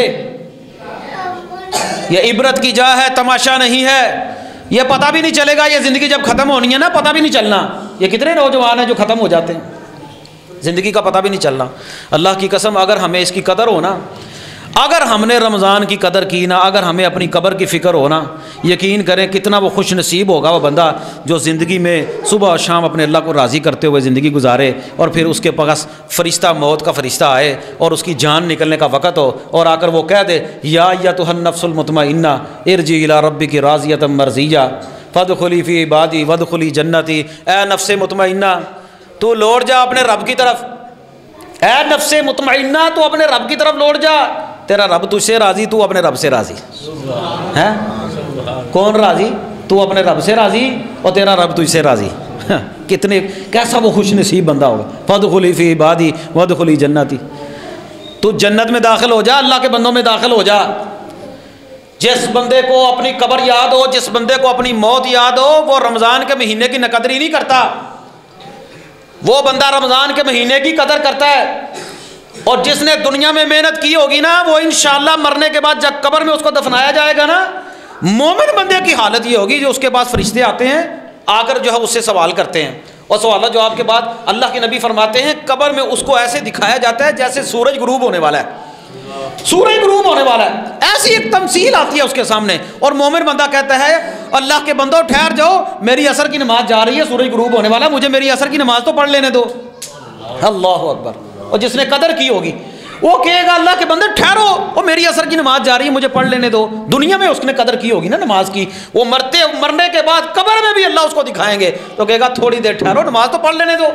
S1: یہ عبرت کی جا ہے، تماشا نہیں ہے، یہ پتہ بھی نہیں چلے گا، یہ زندگی جب ختم ہونی ہے نا پتہ بھی نہیں چلنا۔ یہ کتنے نوجوان ہیں جو ختم ہو جاتے ہیں، زندگی کا پتہ بھی نہیں چلنا۔ اللہ کی قسم اگر ہمیں اس کی قدر ہو نا، اگر ہم نے رمضان کی قدر کی نا، اگر ہمیں اپنی قبر کی فکر ہو نا، یقین کریں کتنا وہ خوش نصیب ہوگا وہ بندہ جو زندگی میں صبح اور شام اپنے اللہ کو راضی کرتے ہوئے زندگی گزارے، اور پھر اس کے پاس فرشتہ موت کا فرشتہ آئے اور اس کی جان نکلنے کا وقت ہو، اور آ کر وہ کہہ دے یا ایتھا النفس المطمئنہ ارجعی الی ربک راضیۃ مرضیہ فادخلی فی عبادی وادخلی جنتی۔ اے نفس مطمئنہ تو لوٹ جا اپنے رب کی طرف، اے نفس مطمئنہ تو اپنے رب کی طرف لوٹ جا، تیرا رب تجھ سے راضی، تو اپنے رب سے راضی ہے۔ کون راضی؟ تو اپنے رب سے راضی اور تیرا رب تجھ سے راضی۔ کتنے کیسا وہ خوش نصیب بندہ ہوگا۔ فادخلی فی عبادی وادخلی جنتی، تو جنت میں داخل ہو جا، اللہ کے بندوں میں داخل ہو جا۔ جس بندے کو اپنی قبر یاد ہو، جس بندے کو اپنی موت یاد ہو، وہ رمضان کے مہینے کی نقدری نہیں کرتا، وہ بندہ رمضان کے مہینے کی قدر کرتا ہے۔ اور جس نے دنیا میں محنت کی ہوگی نا، وہ انشاءاللہ مرنے کے بعد جب قبر میں اس کو دفنایا جائے گا نا، مومن بندے کی حالت یہ ہوگی جو اس کے پاس فرشتے آتے ہیں، آ کر جو ہے اس سے سوال کرتے ہیں، اور سوال جواب کے بعد اللہ کے نبی فرماتے ہیں قبر میں اس کو ایسے دکھایا جاتا ہے جیسے سورج غروب ہونے والا ہے، سورج غروب ہونے والا ہے، ایسی ایک تمثیل آتی ہے اس کے سامنے، اور مومن بندہ کہتا ہے اللہ کے بندو ٹھہر جاؤ، میری عصر کی نماز جا رہی ہے، سورج غروب ہونے والا ہے، مجھے میری عصر کی نماز تو پڑھ لینے دو۔ اللہ اکبر۔ اور جس نے قدر کی ہوگی وہ کہے گا اللہ کے بندے ٹھہرو، اور میری عصر کی نماز جا رہی ہے، مجھے پڑھ لینے دو۔ دنیا میں اس نے قدر کی ہوگی نا نماز کی، وہ مرنے کے بعد قبر میں بھی اللہ اس کو دکھائیں گے تو کہے گا تھوڑی دیر ٹھہرو، نماز تو پڑھ لینے دو۔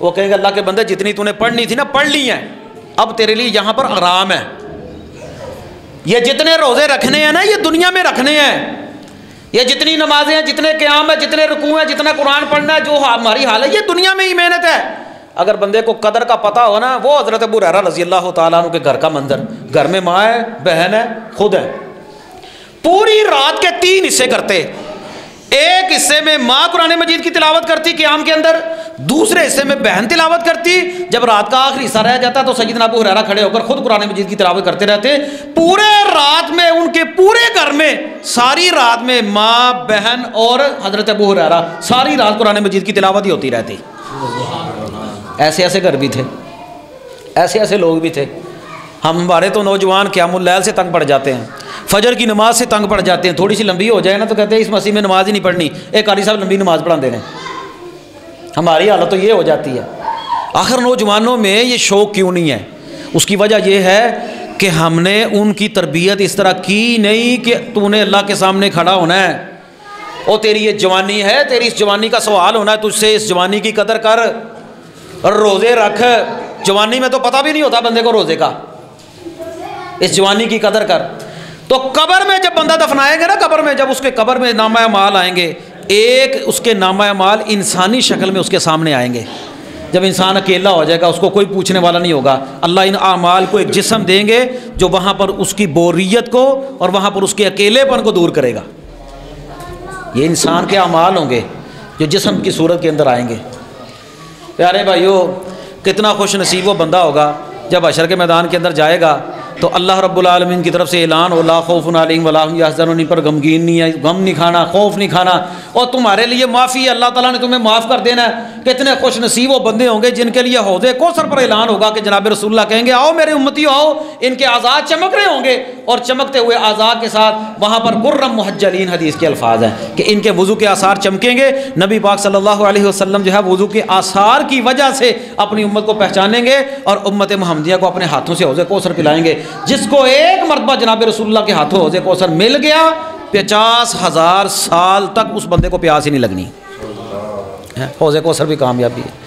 S1: وہ کہے گا اللہ کے بندے جتنی تو نے پڑھنی تھی نا پڑھ لی ہیں، اب تیرے لیے یہاں پر آرام ہے، یہ جتنے روزے رکھنے ہیں نا یہ دنیا میں رکھنے ہیں، یہ جتنی نمازیں ہیں، جتنے قیام ہے، جتنے رکوع ہیں، جتنا قرآن پڑھنا ہے، جو ہماری حال ہے یہ دنیا میں ہی محنت ہے۔ اگر بندے کو قدر کا پتہ ہو نا، وہ حضرت ابو ہریرہ رضی اللہ تعالیٰ عنہ کے گھر کا منظر، گھر میں ماں ہے، بہن ہے، خود ہے، پوری رات کے 3 حصے کرتے، ایک حصے میں ماں قرآن مجید کی تلاوت کرتی قیام کے اندر، دوسرے حصے میں بہن تلاوت کرتی، جب رات کا آخری حصہ رہ جاتا تو سیدنا ابو ہریرہ کھڑے ہو کر خود قرآن مجید کی تلاوت کرتے رہتے۔ پورے رات میں ان کے پورے گھر میں ساری رات میں ماں، بہن اور حضرت ابو ہریرہ ساری رات قرآن مجید کی تلاوت ہی ہوتی رہتی۔ ایسے ایسے گھر بھی تھے، ایسے ایسے لوگ بھی تھے۔ ہمارے تو نوجوان قیام اللیل سے تنگ پڑ جاتے ہیں، فجر کی نماز سے تنگ پڑ جاتے ہیں، تھوڑی سی لمبی ہو جائے نا تو کہتے ہیں اس مسیح میں نماز ہی نہیں پڑھنی، ایک قاری صاحب لمبی نماز پڑھا دے رہے ہیں۔ ہماری حالت تو یہ ہو جاتی ہے۔ آخر نوجوانوں میں یہ شوق کیوں نہیں ہے؟ اس کی وجہ یہ ہے کہ ہم نے ان کی تربیت اس طرح کی نہیں کہ تو نے اللہ کے سامنے کھڑا ہونا ہے، اور تیری یہ جوانی ہے، تیری اس جوانی کا سوال ہونا ہے تجھ سے، اس جوانی کی قدر کر اور روزے رکھ۔ جوانی میں تو پتہ بھی نہیں ہوتا بندے کو روزے کا، اس جوانی کی قدر کر۔ تو قبر میں جب بندہ دفنائے گا نا، قبر میں جب اس کے قبر میں نامہ اعمال آئیں گے، ایک اس کے نامہ اعمال انسانی شکل میں اس کے سامنے آئیں گے۔ جب انسان اکیلا ہو جائے گا، اس کو کوئی پوچھنے والا نہیں ہوگا، اللہ ان اعمال کو ایک جسم دیں گے جو وہاں پر اس کی بوریت کو اور وہاں پر اس کے اکیلے پن کو دور کرے گا۔ یہ انسان کے اعمال ہوں گے جو جسم کی صورت کے اندر آئیں گے۔ پیارے بھائیو، کتنا خوش نصیب وہ بندہ ہوگا جب حشر کے میدان کے اندر جائے گا تو اللہ رب العالمین کی طرف سے اعلان ہو لا خوف علیہم ولا هم یحزنون، ان پر غمگین نہیں ہے، غم نہیں کھانا، خوف نہیں کھانا، اور تمہارے لیے معافی ہے، اللہ تعالیٰ نے تمہیں معاف کر دینا ہے۔ کتنے خوش نصیب وہ بندے ہوں گے جن کے لیے حوض کوثر پر اعلان ہوگا کہ جناب رسول اللہ کہیں گے آؤ میرے امتیو آؤ، ان کے اعضاء چمک رہے ہوں گے، اور چمکتے ہوئے اعضاء کے ساتھ وہاں پر گرم محجلین حدیث کے الفاظ ہیں کہ ان کے وضو کے آثار چمکیں گے۔ نبی پاک صلی اللہ علیہ وسلم جو ہے وضو کے آثار کی وجہ سے اپنی امت کو پہچانیں گے اور امت محمدیہ کو اپنے ہاتھوں سے حوض کوثر پلائیں گے۔ جس کو ایک مرتبہ جناب رسول اللہ کے ہاتھوں حوض کوثر مل گیا 50,000 سال تک اس بندے کو پیاس ہی نہیں لگنی۔ حوض کوثر بھی کامیابی ہے۔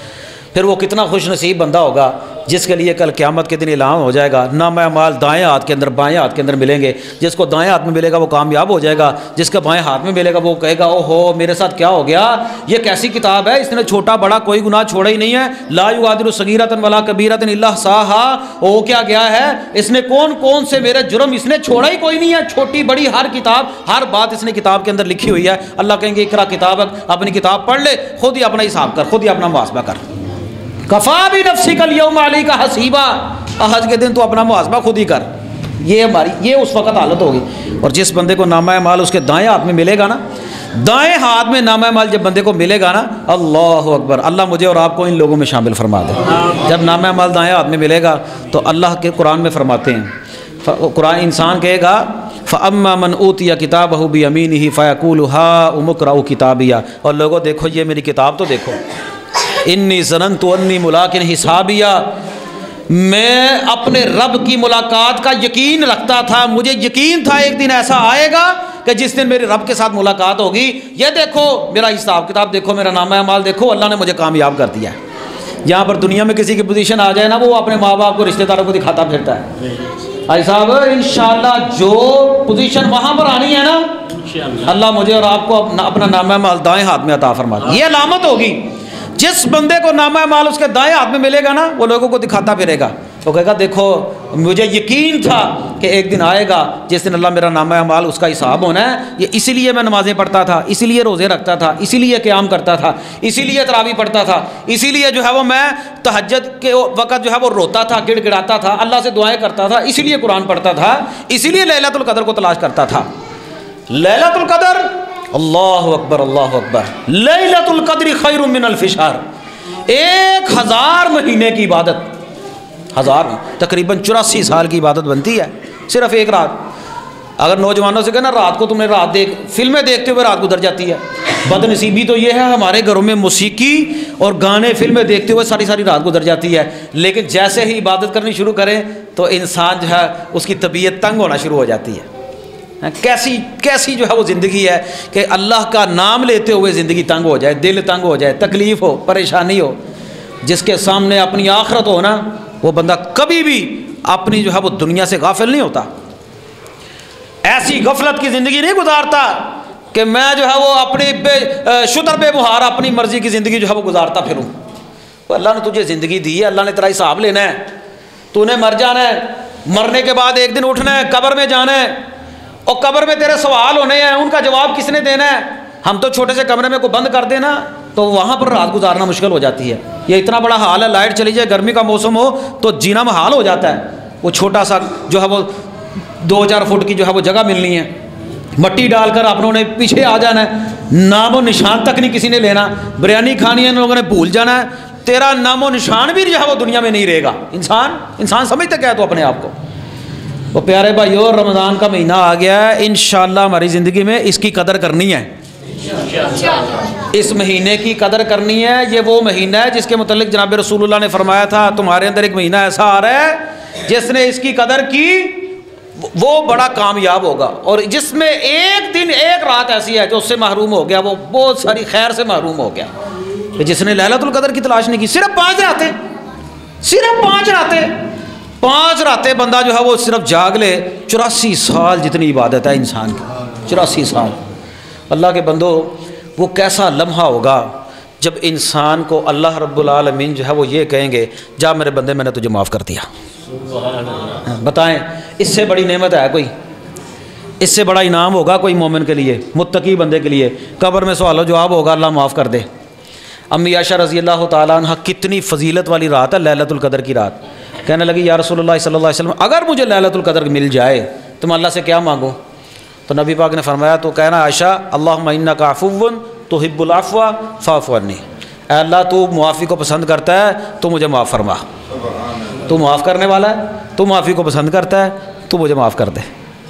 S1: پھر وہ کتنا خوش نصیب بندہ ہوگا جس کے لیے کل قیامت کے دن اعلان ہو جائے گا نامہ اعمال دائیں ہاتھ کے اندر بائیں ہاتھ کے اندر ملیں گے۔ جس کو دائیں ہاتھ میں ملے گا وہ کامیاب ہو جائے گا، جس کا بائیں ہاتھ میں ملے گا وہ کہے گا او ہو میرے ساتھ کیا ہو گیا، یہ کیسی کتاب ہے، اس نے چھوٹا بڑا کوئی گناہ چھوڑا ہی نہیں ہے، لا یغادر صغیرۃ ولا کبیرۃ الا احصاها، وہ کیا گیا ہے، اس نے کون کون سے میرے جرم اس نے چھوڑا ہی کوئی نہیں ہے، چھوٹی بڑی ہر کتاب ہر بات اس نے کتاب کے اندر لکھی ہوئی ہے۔ اللہ کہیں گے اقرا کتابک، اپنی کتاب پڑھ لے، خود ہی اپنا حساب کر، خود ہی اپنا محاسبہ کر۔ کفا بنفسک الیوم علیک حسیبا، آج کے دن تو اپنا محاسبہ خود ہی کر۔ یہ اس وقت حالت ہوگی۔ اور جس بندے کو نامہ اعمال اس کے دائیں ہاتھ میں ملے گا نا، دائیں ہاتھ میں نامہ اعمال جب بندے کو ملے گا نا، اللہ اکبر، اللہ مجھے اور آپ کو ان لوگوں میں شامل فرما دے۔ جب نامہ اعمال دائیں ہاتھ میں ملے گا تو اللہ کے قرآن میں فرماتے ہیں، قرآن انسان کہے گا فَأَمَّا مَنْ أُوتِيَ كِتَابَهُ بِيَمِينِهِ فَيَقُولُ هَاؤُمُ اقْرَءُوا كِتَابِيَهْ، اور لوگوں دیکھو یہ میری کتاب تو دیکھو، انی ظننت انی ملاق حسابیہ، میں اپنے رب کی ملاقات کا یقین رکھتا تھا، مجھے یقین تھا ایک دن ایسا آئے گا کہ جس دن میرے رب کے ساتھ ملاقات ہوگی، یہ دیکھو میرا حساب کتاب دیکھو، میرا نامہ اعمال دیکھو، اللہ نے مجھے کامیاب کر دیا ہے۔ جہاں پر دنیا میں کسی کی پوزیشن آ جائے نا، وہ اپنے ماں باپ کو رشتہ داروں کو دکھاتا پھرتا ہے، بھائی صاحب انشاءاللہ جو پوزیشن وہاں پر آنی ہے نا، اللہ مجھے اور آپ کو اپنا نامہ اعمال دائیں ہاتھ میں عطا فرما دے۔ یہ علامت ہوگی، جس بندے کو نامہ اعمال اس کے دائیں ہاتھ میں ملے گا نا، وہ لوگوں کو دکھاتا پھرے گا، وہ کہے گا دیکھو مجھے یقین تھا کہ ایک دن آئے گا جس دن اللہ میرا نامہ اعمال اس کا حساب ہونا ہے، یہ اسی لیے میں نمازیں پڑھتا تھا، اسی لیے روزے رکھتا تھا، اسی لیے قیام کرتا تھا، اسی لیے تراویح پڑھتا تھا، اسی لیے جو ہے وہ میں تہجد کے وقت جو ہے وہ روتا تھا، گڑ گڑاتا تھا، اللہ سے دعائیں کرتا تھا، اسی لیے قرآن پڑھتا تھا، اسی لیے لیلۃ القدر کو تلاش کرتا تھا۔ لیلۃ القدر، اللہ اکبر اللہ اکبر، لیلۃ القدر خیر من الف شہر، 1000 مہینے کی عبادت، تقریباً 84 سال کی عبادت بنتی ہے صرف ایک رات۔ اگر نوجوانوں سے کہنا رات کو تم نے فلمیں دیکھتے ہوئے رات گزر جاتی ہے، بد نصیبی تو یہ ہے ہمارے گھروں میں موسیقی اور گانے فلمیں دیکھتے ہوئے ساری رات گزر جاتی ہے، لیکن جیسے ہی عبادت کرنی شروع کریں تو انسان جو ہے اس کی طبیعت تنگ ہونا شروع ہو جاتی ہے۔ کیسی جو ہے وہ زندگی ہے کہ اللہ کا نام لیتے ہوئے زندگی تنگ ہو جائے، دل تنگ ہو جائے، تکلیف ہو، پریشانی ہو، جس کے سامنے اپنی آخرت ہو نا، وہ بندہ کبھی بھی اپنی جو ہے وہ دنیا سے غافل نہیں ہوتا، ایسی غفلت کی زندگی نہیں گزارتا کہ میں جو ہے وہ اپنی شتر بے بہار اپنی مرضی کی زندگی جو ہے وہ گزارتا پھروں۔ اللہ نے تجھے زندگی دی ہے، اللہ نے تیرا حساب لینا ہے، تو نے مر جانا ہے، مرنے کے بعد ایک دن اٹھنا ہے، قبر میں جانا ہے، اور قبر میں تیرے سوال ہونے ہیں، ان کا جواب کس نے دینا ہے؟ ہم تو چھوٹے سے کمرے میں کو بند کر دینا تو وہاں پر رات گزارنا مشکل ہو جاتی ہے۔ یہ اتنا بڑا حال ہے، لائٹ چلی جائے، گرمی کا موسم ہو تو جینا محال ہو جاتا ہے۔ وہ چھوٹا سا جو ہے وہ 2-4 فٹ کی جو ہے وہ جگہ ملنی ہے، مٹی ڈال کر اپنوں نے پیچھے آ جانا ہے، نام و نشان تک نہیں کسی نے لینا، بریانی کھانی ہے ان لوگوں نے بھول جانا ہے، تیرا نام و نشان بھی جو ہے وہ دنیا میں نہیں رہے گا۔ انسان سمجھتا کیا ہے تو اپنے آپ کو۔ وہ پیارے بھائیو، رمضان کا مہینہ آ گیا ہے، انشاءاللہ ہماری زندگی میں اس کی قدر کرنی ہے، اس مہینے کی قدر کرنی ہے۔ یہ وہ مہینہ ہے جس کے متعلق جناب رسول اللہ نے فرمایا تھا تمہارے اندر ایک مہینہ ایسا آ رہا ہے جس نے اس کی قدر کی وہ بڑا کامیاب ہوگا، اور جس میں ایک دن ایک رات ایسی ہے جو اس سے محروم ہو گیا وہ بہت ساری خیر سے محروم ہو گیا۔ کہ جس نے لیلۃ القدر کی تلاش نہیں کی، صرف 5 راتیں، صرف 5 راتیں، 5 راتیں بندہ جو ہے وہ صرف جاگ لے، 84 سال جتنی عبادت ہے انسان کی، 84 سال۔ اللہ کے بندو، وہ کیسا لمحہ ہوگا جب انسان کو اللہ رب العالمین جو ہے وہ یہ کہیں گے جا میرے بندے میں نے تجھے معاف کر دیا۔ بتائیں اس سے بڑی نعمت ہے کوئی؟ اس سے بڑا انعام ہوگا کوئی مومن کے لیے، متقی بندے کے لیے؟ قبر میں سوال و جواب ہوگا، اللہ معاف کر دے۔ امی عائشہ رضی اللہ تعالیٰ عنہ، کتنی فضیلت والی رات ہے لیلۃ القدر کی رات، کہنے لگی یا رسول اللہ صلی اللہ علیہ وسلم اگر مجھے لیلۃ القدر مل جائے تو میں اللہ سے کیا مانگوں؟ تو نبی پاک نے فرمایا تو کہنا عائشہ اللہم انک عفو تحب العفو فاعف عنی، اے اللہ تو معافی کو پسند کرتا ہے تو مجھے معاف فرما، تو معاف کرنے والا ہے، تو معافی کو پسند کرتا ہے تو مجھے معاف کر دے۔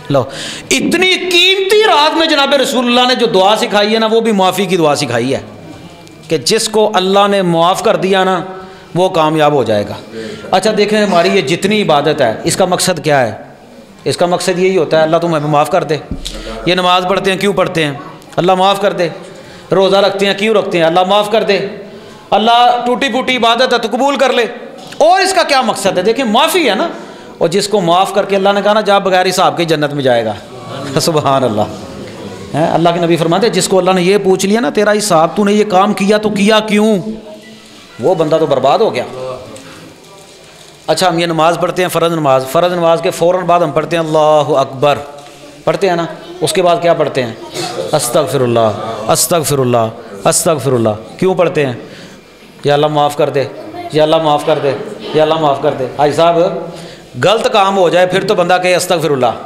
S1: لو اتنی قیمتی رات میں جناب رسول اللہ نے جو دعا سکھائی ہے نا وہ بھی معافی کی دعا سکھائی ہے کہ جس کو اللہ نے معاف کر دیا نا وہ کامیاب ہو جائے گا۔ اچھا دیکھیں ہماری یہ جتنی عبادت ہے اس کا مقصد کیا ہے؟ اس کا مقصد یہی ہوتا ہے اللہ تم ہمیں معاف کر دے۔ یہ نماز پڑھتے ہیں کیوں پڑھتے ہیں؟ اللہ معاف کر دے۔ روزہ رکھتے ہیں کیوں رکھتے ہیں؟ اللہ معاف کر دے۔ اللہ ٹوٹی پھوٹی عبادت ہے تو قبول کر لے۔ اور اس کا کیا مقصد ہے؟ دیکھیں معافی ہے نا، اور جس کو معاف کر کے اللہ نے کہا نا جا بغیر حساب کے جنت میں جائے گا، سبحان اللہ۔ اللہ کے نبی فرماتے ہیں جس کو اللہ نے یہ پوچھ لیا نا تیرا حساب تو نے یہ کام کیا تو کیا کیوں، وہ بندہ تو برباد ہو گیا۔ اچھا ہم یہ نماز پڑھتے ہیں فرض نماز کے فوراً بعد ہم پڑھتے ہیں اللہ اکبر، پڑھتے ہیں نا، اس کے بعد کیا پڑھتے ہیں؟ استغفر اللہ استغفر اللہ استغفر اللہ۔ کیوں پڑھتے ہیں؟ یا اللہ معاف کر دے، یا اللہ معاف کر دے، یا اللہ معاف کر دے۔ حاجی صاحب غلط کام ہو جائے پھر تو بندہ کہے استغفر اللہ،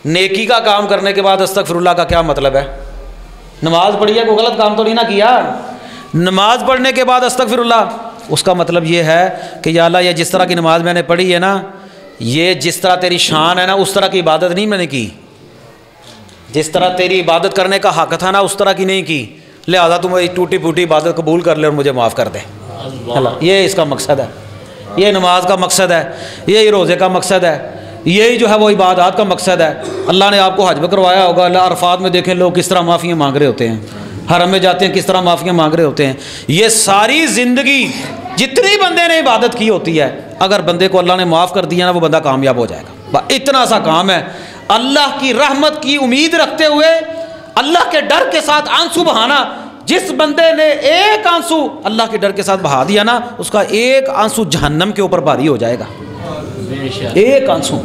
S1: نیکی کا کام کرنے کے بعد استغفر اللہ کا کیا مطلب ہے؟ نماز پڑھی ہے کوئی غلط کام تو نہیں نہ کیا، نماز پڑھنے کے بعد استغفر اللہ اس کا مطلب یہ ہے کہ یا اللہ یہ جس طرح کی نماز میں نے پڑھی ہے نا، یہ جس طرح تیری شان ہے نا اس طرح کی عبادت نہیں میں نے کی، جس طرح تیری عبادت کرنے کا حق تھا نا اس طرح کی نہیں کی، لہذا تم ٹوٹی پھوٹی عبادت قبول کر لے اور مجھے معاف کر دے۔ یہ اس کا مقصد ہے، یہ نماز کا مقصد ہے، یہی روزے کا مقصد ہے، یہی جو ہے وہ عبادات کا مقصد ہے۔ اللہ نے آپ کو حج میں کروایا ہوگا، اللہ عرفات میں دیکھیں لوگ کس طرح معافیاں مانگ رہے ہوتے ہیں، حرم میں جاتے ہیں کس طرح معافیاں مانگ رہے ہوتے ہیں۔ یہ ساری زندگی جتنی بندے نے عبادت کی ہوتی ہے اگر بندے کو اللہ نے معاف کر دیا نا وہ بندہ کامیاب ہو جائے گا۔ اتنا سا کام ہے، اللہ کی رحمت کی امید رکھتے ہوئے اللہ کے ڈر کے ساتھ آنسو بہانا۔ جس بندے نے ایک آنسو اللہ کے ڈر کے ساتھ بہا دیا نا اس کا ایک آنسو جہنم کے اوپر بھاری ہو جائے گا۔ ایک آنسو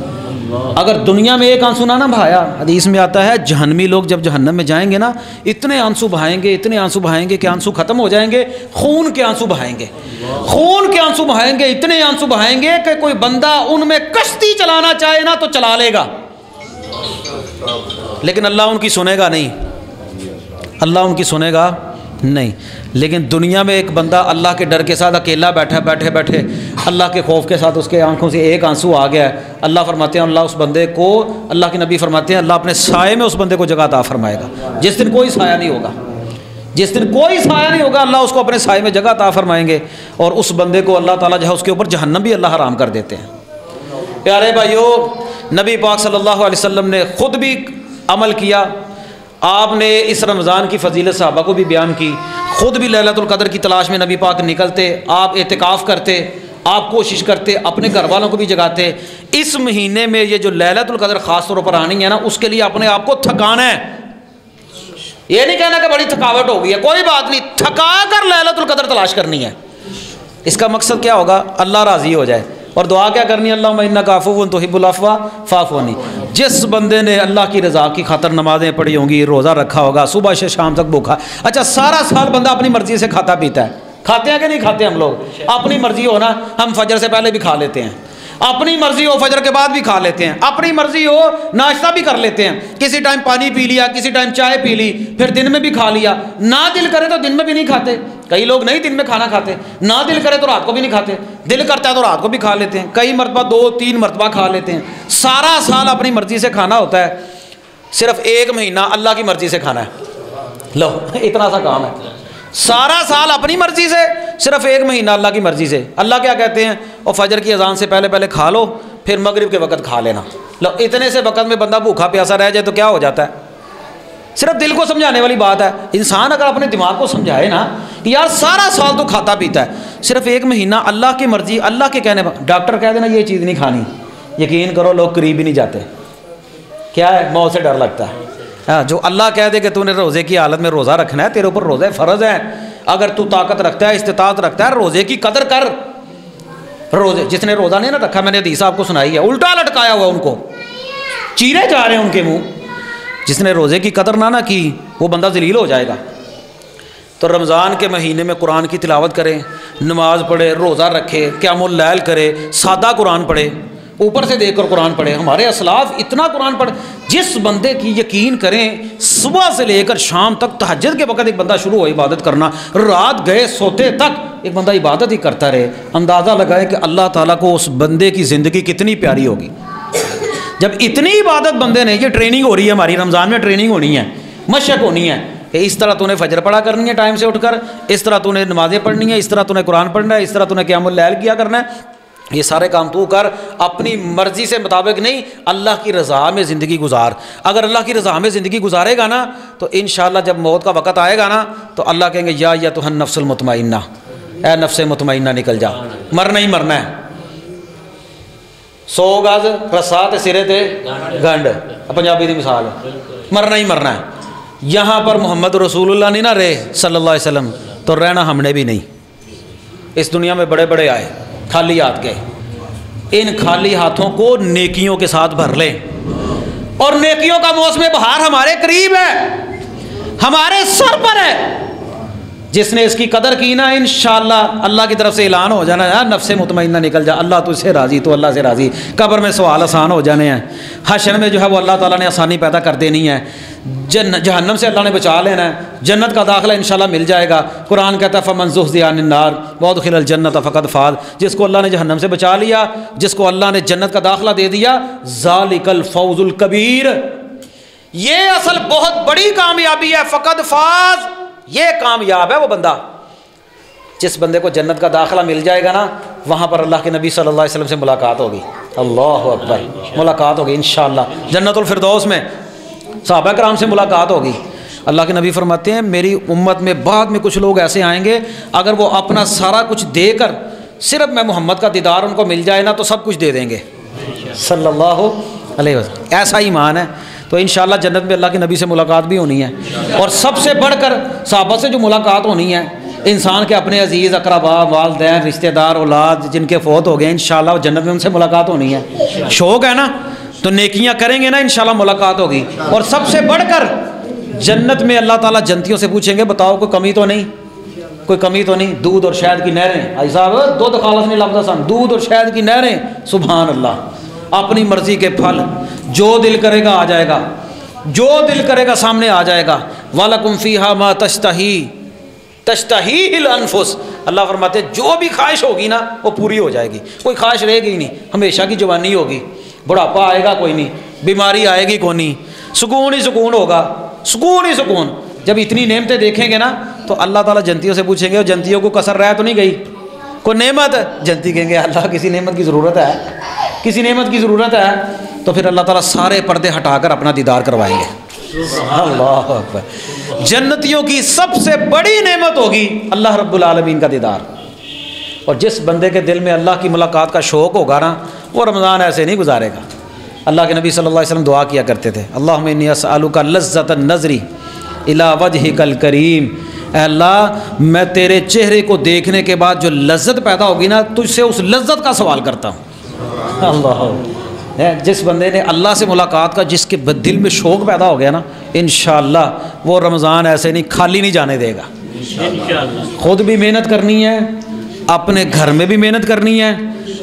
S1: اگر دنیا میں ایک آنسو نہ بہایا، حدیث میں آتا ہے جہنمی لوگ جب جہنم میں جائیں گے نا اتنے آنسو بہائیں گے، اتنے آنسو بہائیں گے کہ آنسو ختم ہو جائیں گے، خون کے آنسو بہائیں گے، خون کے آنسو بہائیں گے، اتنے آنسو بہائیں گے کہ کوئی بندہ ان میں کشتی چلانا چاہے نا تو چلا لے گا، لیکن اللہ ان کی سنے گا نہیں، اللہ ان کی سنے گا نہیں۔ لیکن دنیا میں ایک بندہ اللہ کے ڈر کے ساتھ اکیلا بیٹھے اللہ کے خوف کے ساتھ اس کے آنکھوں سے ایک آنسو آ گیا ہے، اللہ فرماتے ہیں اللہ اس بندے کو، اللہ کے نبی فرماتے ہیں اللہ اپنے سائے میں اس بندے کو جگہ عطا فرمائے گا، جس دن کوئی سایہ نہیں ہوگا، جس دن کوئی سایہ نہیں ہوگا اللہ اس کو اپنے سائے میں جگہ عطا فرمائیں گے، اور اس بندے کو اللہ تعالیٰ جو ہے اس کے اوپر جہنم بھی اللہ حرام کر دیتے ہیں۔ پیارے بھائیو، نبی پاک صلی اللہ علیہ وسلم نے خود بھی عمل کیا، آپ نے اس رمضان کی فضیلت صحابہ کو بھی بیان کی، خود بھی لیلۃ القدر کی تلاش میں نبی پاک نکلتے، آپ اعتکاف کرتے، آپ کوشش کرتے، اپنے گھر والوں کو بھی جگاتے۔ اس مہینے میں یہ جو لیلۃ القدر خاص طور پر آنی ہے نا اس کے لیے اپنے آپ کو تھکانا ہے، یہ نہیں کہنا کہ بڑی تھکاوٹ ہو گئی ہے، کوئی بات نہیں، تھکا کر لیلۃ القدر تلاش کرنی ہے۔ اس کا مقصد کیا ہوگا؟ اللہ راضی ہو جائے، اور دعا کیا کرنی ہے؟ اللہم انک عفو تحب العفو فاعف عنی۔ جس بندے نے اللہ کی رضا کی خاطر نمازیں پڑھی ہوں گی، روزہ رکھا ہوگا، صبح سے شام تک بھوکا، اچھا سارا سال بندہ اپنی مرضی سے کھاتا پیتا ہے، کھاتے ہیں کہ نہیں کھاتے؟ ہم لوگ اپنی مرضی ہو نا، ہم فجر سے پہلے بھی کھا لیتے ہیں، اپنی مرضی ہو فجر کے بعد بھی کھا لیتے ہیں، اپنی مرضی ہو ناشتہ بھی کر لیتے ہیں، کسی ٹائم پانی پی لیا، کسی ٹائم چائے پی لی، پھر دن میں بھی کھا لیا، نہ دل کرے تو دن میں بھی نہیں کھاتے، کئی لوگ نہیں دن میں کھانا کھاتے، نہ دل کرے تو رات کو بھی نہیں کھاتے، دل کرتا ہے تو رات کو بھی کھا لیتے ہیں، کئی مرتبہ 2-3 مرتبہ کھا لیتے ہیں۔ سارا سال اپنی مرضی سے کھانا ہوتا ہے، صرف ایک مہینہ اللہ کی مرضی سے کھانا ہے۔ لو اتنا سا کام ہے، سارا سال اپنی مرضی سے، صرف ایک مہینہ اللہ کی مرضی سے۔ اللہ کیا کہتے ہیں؟ اور فجر کی اذان سے پہلے کھا لو، پھر مغرب کے وقت کھا لینا۔ لو اتنے سے وقت میں بندہ بھوکا پیاسا رہ جائے تو کیا ہو جاتا ہے؟ صرف دل کو سمجھانے والی بات ہے، انسان اگر اپنے دماغ کو سمجھائے نا کہ یار سارا سال تو کھاتا پیتا ہے، صرف ایک مہینہ اللہ کی مرضی، اللہ کے کہنے پر، ڈاکٹر کہہ دینا یہ چیز نہیں کھانی، یقین کرو لوگ قریب ہی نہیں جاتے، کیا ہے؟ موت سے ڈر لگتا ہے۔ جو اللہ کہہ دے کہ تو نے روزے کی حالت میں روزہ رکھنا ہے، تیرے اوپر روزہ فرض ہے، اگر تو طاقت رکھتا ہے، استطاعت رکھتا ہے، روزے کی قدر کر۔ روزے جس نے روزہ نہیں نہ رکھا، میں نے حدیث آپ کو سنائی ہے، الٹا لٹکایا ہوا ان کو، چیرے جا رہے ہیں ان کے منہ۔ جس نے روزے کی قدر نہ کی وہ بندہ ذلیل ہو جائے گا۔ تو رمضان کے مہینے میں قرآن کی تلاوت کریں، نماز پڑھے، روزہ رکھے، قیام اللیل کرے، سادہ قرآن پڑھے، اوپر سے دیکھ کر قرآن پڑھے۔ ہمارے اسلاف اتنا قرآن پڑھے، جس بندے کی یقین کریں صبح سے لے کر شام تک تہجد کے وقت ایک بندہ شروع ہو عبادت کرنا، رات گئے سوتے تک ایک بندہ عبادت ہی کرتا رہے، اندازہ لگائے کہ اللہ تعالیٰ کو اس بندے کی زندگی کتنی پیاری ہوگی۔ جب اتنی عبادت بندے نے، یہ ٹریننگ ہو رہی ہے ہماری، رمضان میں ٹریننگ ہونی ہے، مشق ہونی ہے کہ اس طرح تو نے فجر پڑھا کرنی ہے ٹائم سے اٹھ کر، اس طرح تو نے نمازیں پڑھنی ہے، اس طرح تو نے قرآن پڑھنا ہے، اس طرح تو نے قیام اللیل کیا کرنا ہے۔ یہ سارے کام تو کر، اپنی مرضی سے مطابق نہیں، اللہ کی رضا میں زندگی گزار۔ اگر اللہ کی رضا میں زندگی گزارے گا نا تو انشاءاللہ جب موت کا وقت آئے گا نا تو اللہ کہیں گے یا ایتھا النفس المطمئنہ، اے نفس مطمئنہ نکل جا، مرنا ہی مرنا ہے۔ 100 گز رسا تے سرے تے گنڈ، پنجابی دی مثال ہے، مرنا ہی مرنا ہے۔ یہاں پر محمد رسول اللہ نہیں نہ رہے صلی اللہ علیہ وسلم تو رہنا ہم نے بھی نہیں۔ اس دنیا میں بڑے بڑے آئے، خالی ہاتھ گئے، ان خالی ہاتھوں کو نیکیوں کے ساتھ بھر لیں، اور نیکیوں کا موسم بہار ہمارے قریب ہے، ہمارے سر پر ہے۔ جس نے اس کی قدر کی نا انشاءاللہ اللہ کی طرف سے اعلان ہو جانا ہے نفس مطمئنہ نکل جا، اللہ تو اس سے راضی، تو اللہ سے راضی۔ قبر میں سوال آسان ہو جانے ہیں، حشر میں جو ہے وہ اللہ تعالیٰ نے آسانی پیدا کر دینی ہے، جہنم سے اللہ نے بچا لینا ہے، جنت کا داخلہ انشاءاللہ مل جائے گا۔ قرآن کہتا ہے فمن زحزح عن النار وادخل الجنۃ فقد فاز، جس کو اللہ نے جہنم سے بچا لیا، جس کو اللہ نے جنت کا داخلہ دے دیا، ذالک الفوز الکبیر، یہ اصل بہت بڑی کامیابی ہے۔ فقد فاز، یہ کامیاب ہے وہ بندہ جس بندے کو جنت کا داخلہ مل جائے گا نا، وہاں پر اللہ کے نبی صلی اللہ علیہ وسلم سے ملاقات ہوگی، اللہ اکبر، ملاقات ہوگی انشاءاللہ جنت الفردوس میں، صحابہ کرام سے ملاقات ہوگی۔ اللہ کے نبی فرماتے ہیں میری امت میں بعد میں کچھ لوگ ایسے آئیں گے اگر وہ اپنا سارا کچھ دے کر صرف میں محمد کا دیدار ان کو مل جائے نا تو سب کچھ دے دیں گے صلی اللہ علیہ وسلم۔ ایسا ایمان ہے تو انشاءاللہ جنت میں اللہ کے نبی سے ملاقات بھی ہونی ہے، اور سب سے بڑھ کر صحابہ سے جو ملاقات ہونی ہے، انسان کے اپنے عزیز اقربا، والدین، رشتہ دار، اولاد جن کے فوت ہو گئے انشاءاللہ جنت میں ان سے ملاقات ہونی ہے۔ شوق ہے نا تو نیکیاں کریں گے نا انشاءاللہ ملاقات ہوگی۔ اور سب سے بڑھ کر جنت میں اللہ تعالیٰ جنتیوں سے پوچھیں گے بتاؤ کوئی کمی تو نہیں، کوئی کمی تو نہیں؟ دودھ اور شہد کی نہریں، آئی صاحب دو خالص نہیں لفظ سن، دودھ اور شہد کی نہریں، سبحان اللہ، اپنی مرضی کے پھل، جو دل کرے گا آ جائے گا، جو دل کرے گا سامنے آ جائے گا۔ وَلَكُمْ فِيهَا مَا تَشْتَهِيهِ الْأَنفُسُ، اللہ فرماتے ہیں جو بھی خواہش ہوگی نا وہ پوری ہو جائے گی، کوئی خواہش رہے گی نہیں، ہمیشہ کی جوانی ہوگی، بڑھاپا آئے گا کوئی نہیں، بیماری آئے گی کوئی نہیں، سکون ہی سکون ہوگا، سکون ہی سکون۔ جب اتنی نعمتیں دیکھیں گے نا تو اللہ تعالیٰ جنتیوں سے پوچھیں گے اور جنتیوں کو کسر رہ تو نہیں گئی کوئی نعمت؟ جنتی کہیں گے اللہ کسی نعمت کی ضرورت ہے، کسی نعمت کی ضرورت ہے، تو پھر اللہ تعالیٰ سارے پردے ہٹا کر اپنا دیدار کروائیں گے۔ اللہ اکبر، جنتیوں کی سب سے بڑی نعمت ہوگی اللہ رب العالمین کا دیدار۔ اور جس بندے کے دل میں اللہ کی ملاقات کا شوق ہوگا نا وہ رمضان ایسے نہیں گزارے گا۔ اللہ کے نبی صلی اللہ علیہ وسلم دعا کیا کرتے تھے اللہم انی اسألک لذۃ النظر الی وجہک الکریم، اے اللہ میں تیرے چہرے کو دیکھنے کے بعد جو لذت پیدا ہوگی نا تجھ سے اس لذت کا سوال کرتا ہوں۔ اللہ، جس بندے نے اللہ سے ملاقات کا جس کے دل میں شوق پیدا ہو گیا نا انشاءاللہ وہ رمضان ایسے نہیں خالی نہیں جانے دے گا۔ خود بھی محنت کرنی ہے، اپنے گھر میں بھی محنت کرنی ہے،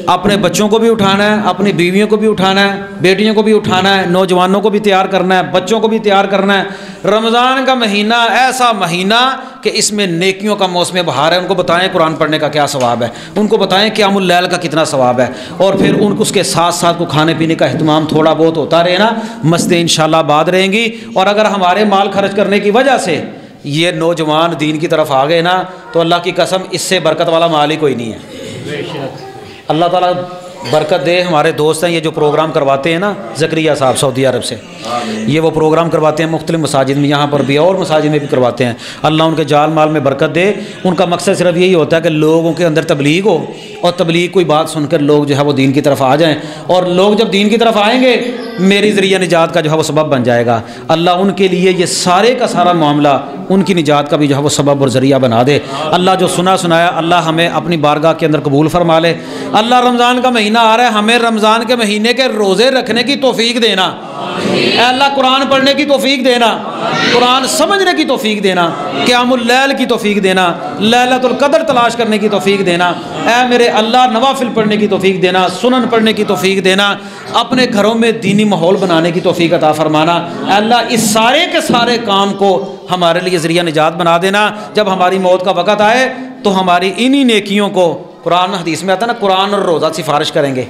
S1: اپنے بچوں کو بھی اٹھانا ہے، اپنی بیویوں کو بھی اٹھانا ہے، بیٹیوں کو بھی اٹھانا ہے، نوجوانوں کو بھی تیار کرنا ہے، بچوں کو بھی تیار کرنا ہے۔ رمضان کا مہینہ ایسا مہینہ کہ اس میں نیکیوں کا موسم بہار ہے، ان کو بتائیں قرآن پڑھنے کا کیا ثواب ہے، ان کو بتائیں قیام اللیل کا کتنا ثواب ہے، اور پھر ان کو اس کے ساتھ ساتھ کو کھانے پینے کا اہتمام تھوڑا بہت ہوتا رہے نا، مسجدیں انشاءاللہ آباد رہیں گی۔ اور اگر ہمارے مال خرچ کرنے کی وجہ سے یہ نوجوان دین کی طرف آ گئے نا تو اللہ کی قسم اس سے برکت والا مال ہی کوئی نہیں ہے۔ اللہ تعالیٰ برکت دے۔ ہمارے دوست ہیں یہ جو پروگرام کرواتے ہیں نا زکریا صاحب سعودی عرب سے، یہ وہ پروگرام کرواتے ہیں مختلف مساجد میں، یہاں پر بھی اور مساجد میں بھی کرواتے ہیں۔ اللہ ان کے جال مال میں برکت دے۔ ان کا مقصد صرف یہی ہوتا ہے کہ لوگوں کے اندر تبلیغ ہو، اور تبلیغ کوئی بات سن کر لوگ جو ہے وہ دین کی طرف آ جائیں، اور لوگ جب دین کی طرف آئیں گے میری ذریعہ نجات کا جو ہے وہ سبب بن جائے گا۔ اللہ ان کے لیے یہ سارے کا سارا معاملہ ان کی نجات کا بھی جو ہے وہ سبب اور ذریعہ بنا دے۔ اللہ جو سنایا اللہ ہمیں اپنی بارگاہ کے اندر قبول فرما لے۔ اللہ رمضان کا مہینہ آ رہا ہے، ہمیں رمضان کے مہینے کے روزے رکھنے کی توفیق دینا۔ اے اللہ قرآن پڑھنے کی توفیق دینا، قرآن سمجھنے کی توفیق دینا، قیام اللیل کی توفیق دینا، لیلۃ القدر تلاش کرنے کی توفیق دینا، اے میرے اللہ نوافل پڑھنے کی توفیق دینا، سنن پڑھنے کی توفیق دینا، اپنے گھروں میں دینی ماحول بنانے کی توفیق عطا فرمانا۔ اے اللہ اس سارے کے سارے کام کو ہمارے لیے ذریعہ نجات بنا دینا۔ جب ہماری موت کا وقت آئے تو ہماری انہی نیکیوں کو، قرآن حدیث میں آتا ہے نا، قرآن اور روزہ سفارش کریں گے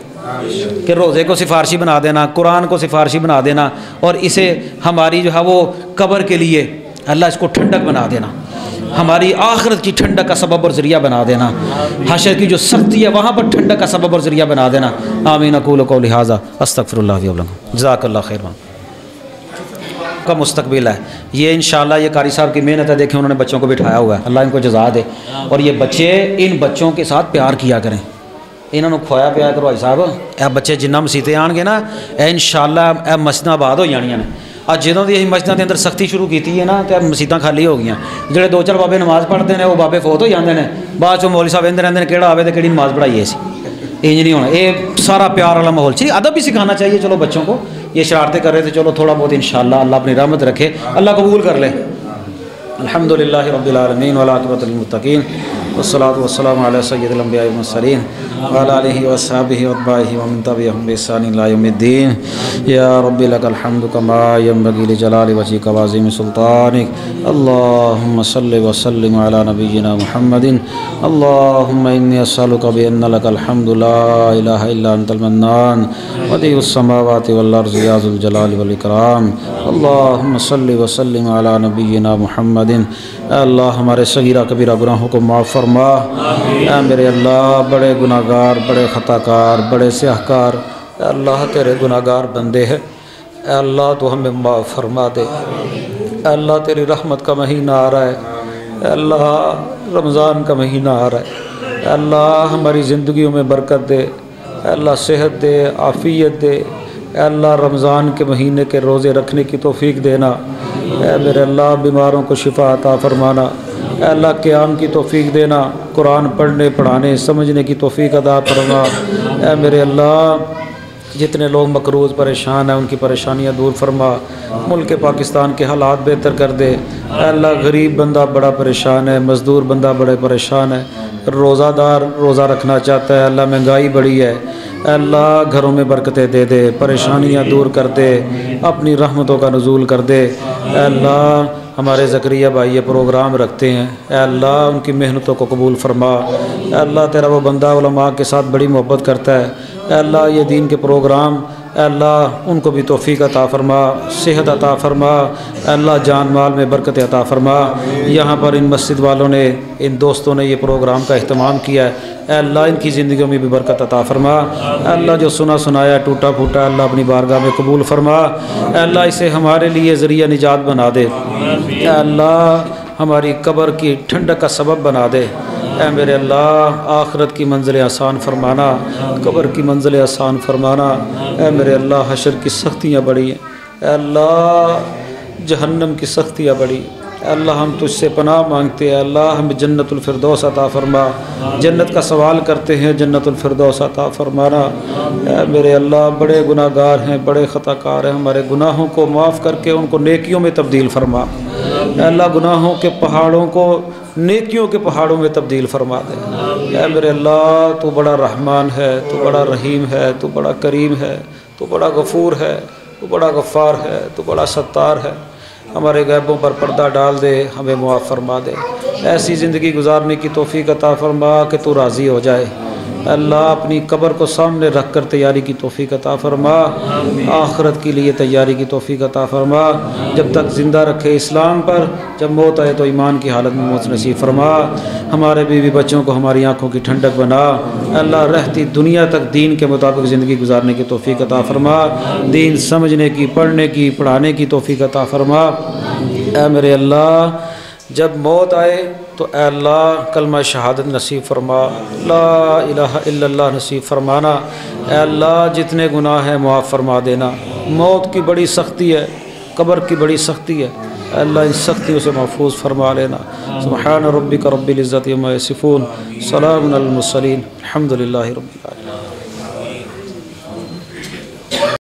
S1: کہ روزے کو سفارشی بنا دینا، قرآن کو سفارشی بنا دینا، اور اسے ہماری جو ہے وہ قبر کے لیے اللہ اس کو ٹھنڈک بنا دینا، ہماری آخرت کی ٹھنڈک کا سبب اور ذریعہ بنا دینا، حشر کی جو سختی ہے وہاں پر ٹھنڈک کا سبب اور ذریعہ بنا دینا۔ آمین۔ اقول قولی ھذا استغفر اللہ لی ولکم۔ جزاک اللہ خیر۔ کا مستقبل ہے یہ انشاءاللہ، یہ قاری صاحب کی محنت ہے، دیکھیں انہوں نے بچوں کو بٹھایا ہوا ہے، اللہ ان کو جزا دے، اور یہ بچے ان بچوں کے ساتھ پیار کیا کریں، انہوں نے کھوایا پیا کرو۔ بھائی صاحب اے بچے جنہ مسیطیں آن گے نا، اے انشاءاللہ اے مسجداں آباد ہو جانیاں نے۔ اج جدوں دی مسجداں دے اندر سختی شروع کیتی ہے نا تے مسجداں خالی ہو گئیاں، جڑے دو چار بابے نماز پڑھتے ہیں وہ بابے فوت ہو جاندے نے، بعد چوں مولوی صاحب اندر رہندے نے کیڑا آوے تے کیڑی نماز پڑھائیے سی، انج نہیں ہونا۔ یہ سارا پیار والا ماحول چاہیے، ادب بھی سکھانا چاہیے چلو بچوں کو، یہ شرارتیں کر رہے تھے چلو تھوڑا بہت انشاءاللہ اللہ اپنی رحمت رکھے، اللہ قبول کر لے۔ الحمدللہ رب العالمین والعاقبۃ للمتقین والصلاۃ والسلام علی سید الانبیاء والمرسلین وعلی آلہ وصحبہ واتباعہ ومن تبعہم بإحسان الی یوم الدین۔ یا رب لک الحمد کما ینبغی لجلال وجہک وعظیم سلطانک۔ اللہم صل وسلم علی نبینا محمد۔ اللہم انی اسألک بأن لک الحمد لا الہ الا انت المنان بدیع السماوات والارض یا ذو الجلال والاکرام۔ اللہم صل وسلم علی نبینا محمد۔ اے اللہ ہمارے صغیرہ کبیرہ گناہوں کو معاف فرما۔ اے میرے اللہ بڑے گناہ گار، بڑے خطا کار، بڑے سیاہ کار، اے اللہ تیرے گناہ گار بندے ہیں، اے اللہ تو ہمیں معاف فرما دے۔ اے اللہ تیری رحمت کا مہینہ آ رہا ہے، اے اللہ رمضان کا مہینہ آ رہا ہے، اے اللہ ہماری زندگیوں میں برکت دے، اے اللہ صحت دے، عافیت دے، اے اللہ رمضان کے مہینے کے روزے رکھنے کی توفیق دینا، اے میرے اللہ بیماروں کو شفا عطا فرمانا، اے اللہ قیام کی توفیق دینا، قرآن پڑھنے پڑھانے سمجھنے کی توفیق عطا فرما، اے میرے اللہ جتنے لوگ مقروض پریشان ہیں ان کی پریشانیاں دور فرما، ملک پاکستان کے حالات بہتر کر دے، اے اللہ غریب بندہ بڑا پریشان ہے، مزدور بندہ بڑے پریشان ہے، روزہ دار روزہ رکھنا چاہتا ہے، اللہ مہنگائی بڑی ہے، اے اللہ گھروں میں برکتیں دے دے، پریشانیاں دور کر دے، اپنی رحمتوں کا نزول کر دے، اے اللہ ہمارے زکریا بھائی یہ پروگرام رکھتے ہیں، اے اللہ ان کی محنتوں کو قبول فرما، اے اللہ تیرا وہ بندہ علماء کے ساتھ بڑی محبت کرتا ہے، اے اللہ یہ دین کے پروگرام اے اللہ ان کو بھی توفیق عطا فرما، صحت عطا فرما، اے اللہ جان مال میں برکت عطا فرما۔ یہاں پر ان مسجد والوں نے، ان دوستوں نے یہ پروگرام کا اہتمام کیا ہے، اے اللہ ان کی زندگیوں میں بھی برکت عطا فرما، اے اللہ جو سنا سنایا ٹوٹا پھوٹا اللہ اپنی بارگاہ میں قبول فرما، اے اللہ اسے ہمارے لیے ذریعہ نجات بنا دے، اے اللہ ہماری قبر کی ٹھنڈک کا سبب بنا دے، اے میرے اللہ آخرت کی منزل آسان فرمانا، قبر کی منزل آسان فرمانا، اے میرے اللہ حشر کی سختیاں بڑی ہیں، اے اللہ جہنم کی سختیاں بڑی، اے اللہ ہم تجھ سے پناہ مانگتے ہیں، اللہ ہمیں جنت الفردوس عطا فرما، جنت کا سوال کرتے ہیں، جنت الفردوس عطا فرمانا، اے میرے اللہ بڑے گناہ گار ہیں، بڑے خطا کار ہیں، ہمارے گناہوں کو معاف کر کے ان کو نیکیوں میں تبدیل فرما، اے اللہ گناہوں کے پہاڑوں کو نیکیوں کے پہاڑوں میں تبدیل فرما دے، اے میرے اللہ تو بڑا رحمان ہے، تو بڑا رحیم ہے، تو بڑا کریم ہے، تو بڑا غفور ہے، تو بڑا غفار ہے، تو بڑا ستار ہے، ہمارے غیبوں پر پردہ ڈال دے، ہمیں معاف فرما دے، ایسی زندگی گزارنے کی توفیق عطا فرما کہ تو راضی ہو جائے، اللہ اپنی قبر کو سامنے رکھ کر تیاری کی توفیق عطا فرما، آخرت کے لیے تیاری کی توفیق عطا فرما، جب تک زندہ رکھے اسلام پر، جب موت آئے تو ایمان کی حالت میں موت نصیب فرما، ہمارے بیوی بچوں کو ہماری آنکھوں کی ٹھنڈک بنا، اللہ رہتی دنیا تک دین کے مطابق زندگی گزارنے کی توفیق عطا فرما، دین سمجھنے کی، پڑھنے کی، پڑھانے کی توفیق عطا فرما، اے میرے اللہ جب موت آئے تو اے اللہ کلمہ شہادت نصیب فرما، لا الہ الا اللہ نصیب فرمانا، اے اللہ جتنے گناہ ہیں معاف فرما دینا، موت کی بڑی سختی ہے، قبر کی بڑی سختی ہے، اے اللہ ان سختیوں سے محفوظ فرما لینا، سبحان ربک رب العزت عما یصفون، سلام علی المرسلین، الحمدللہ رب العالمین۔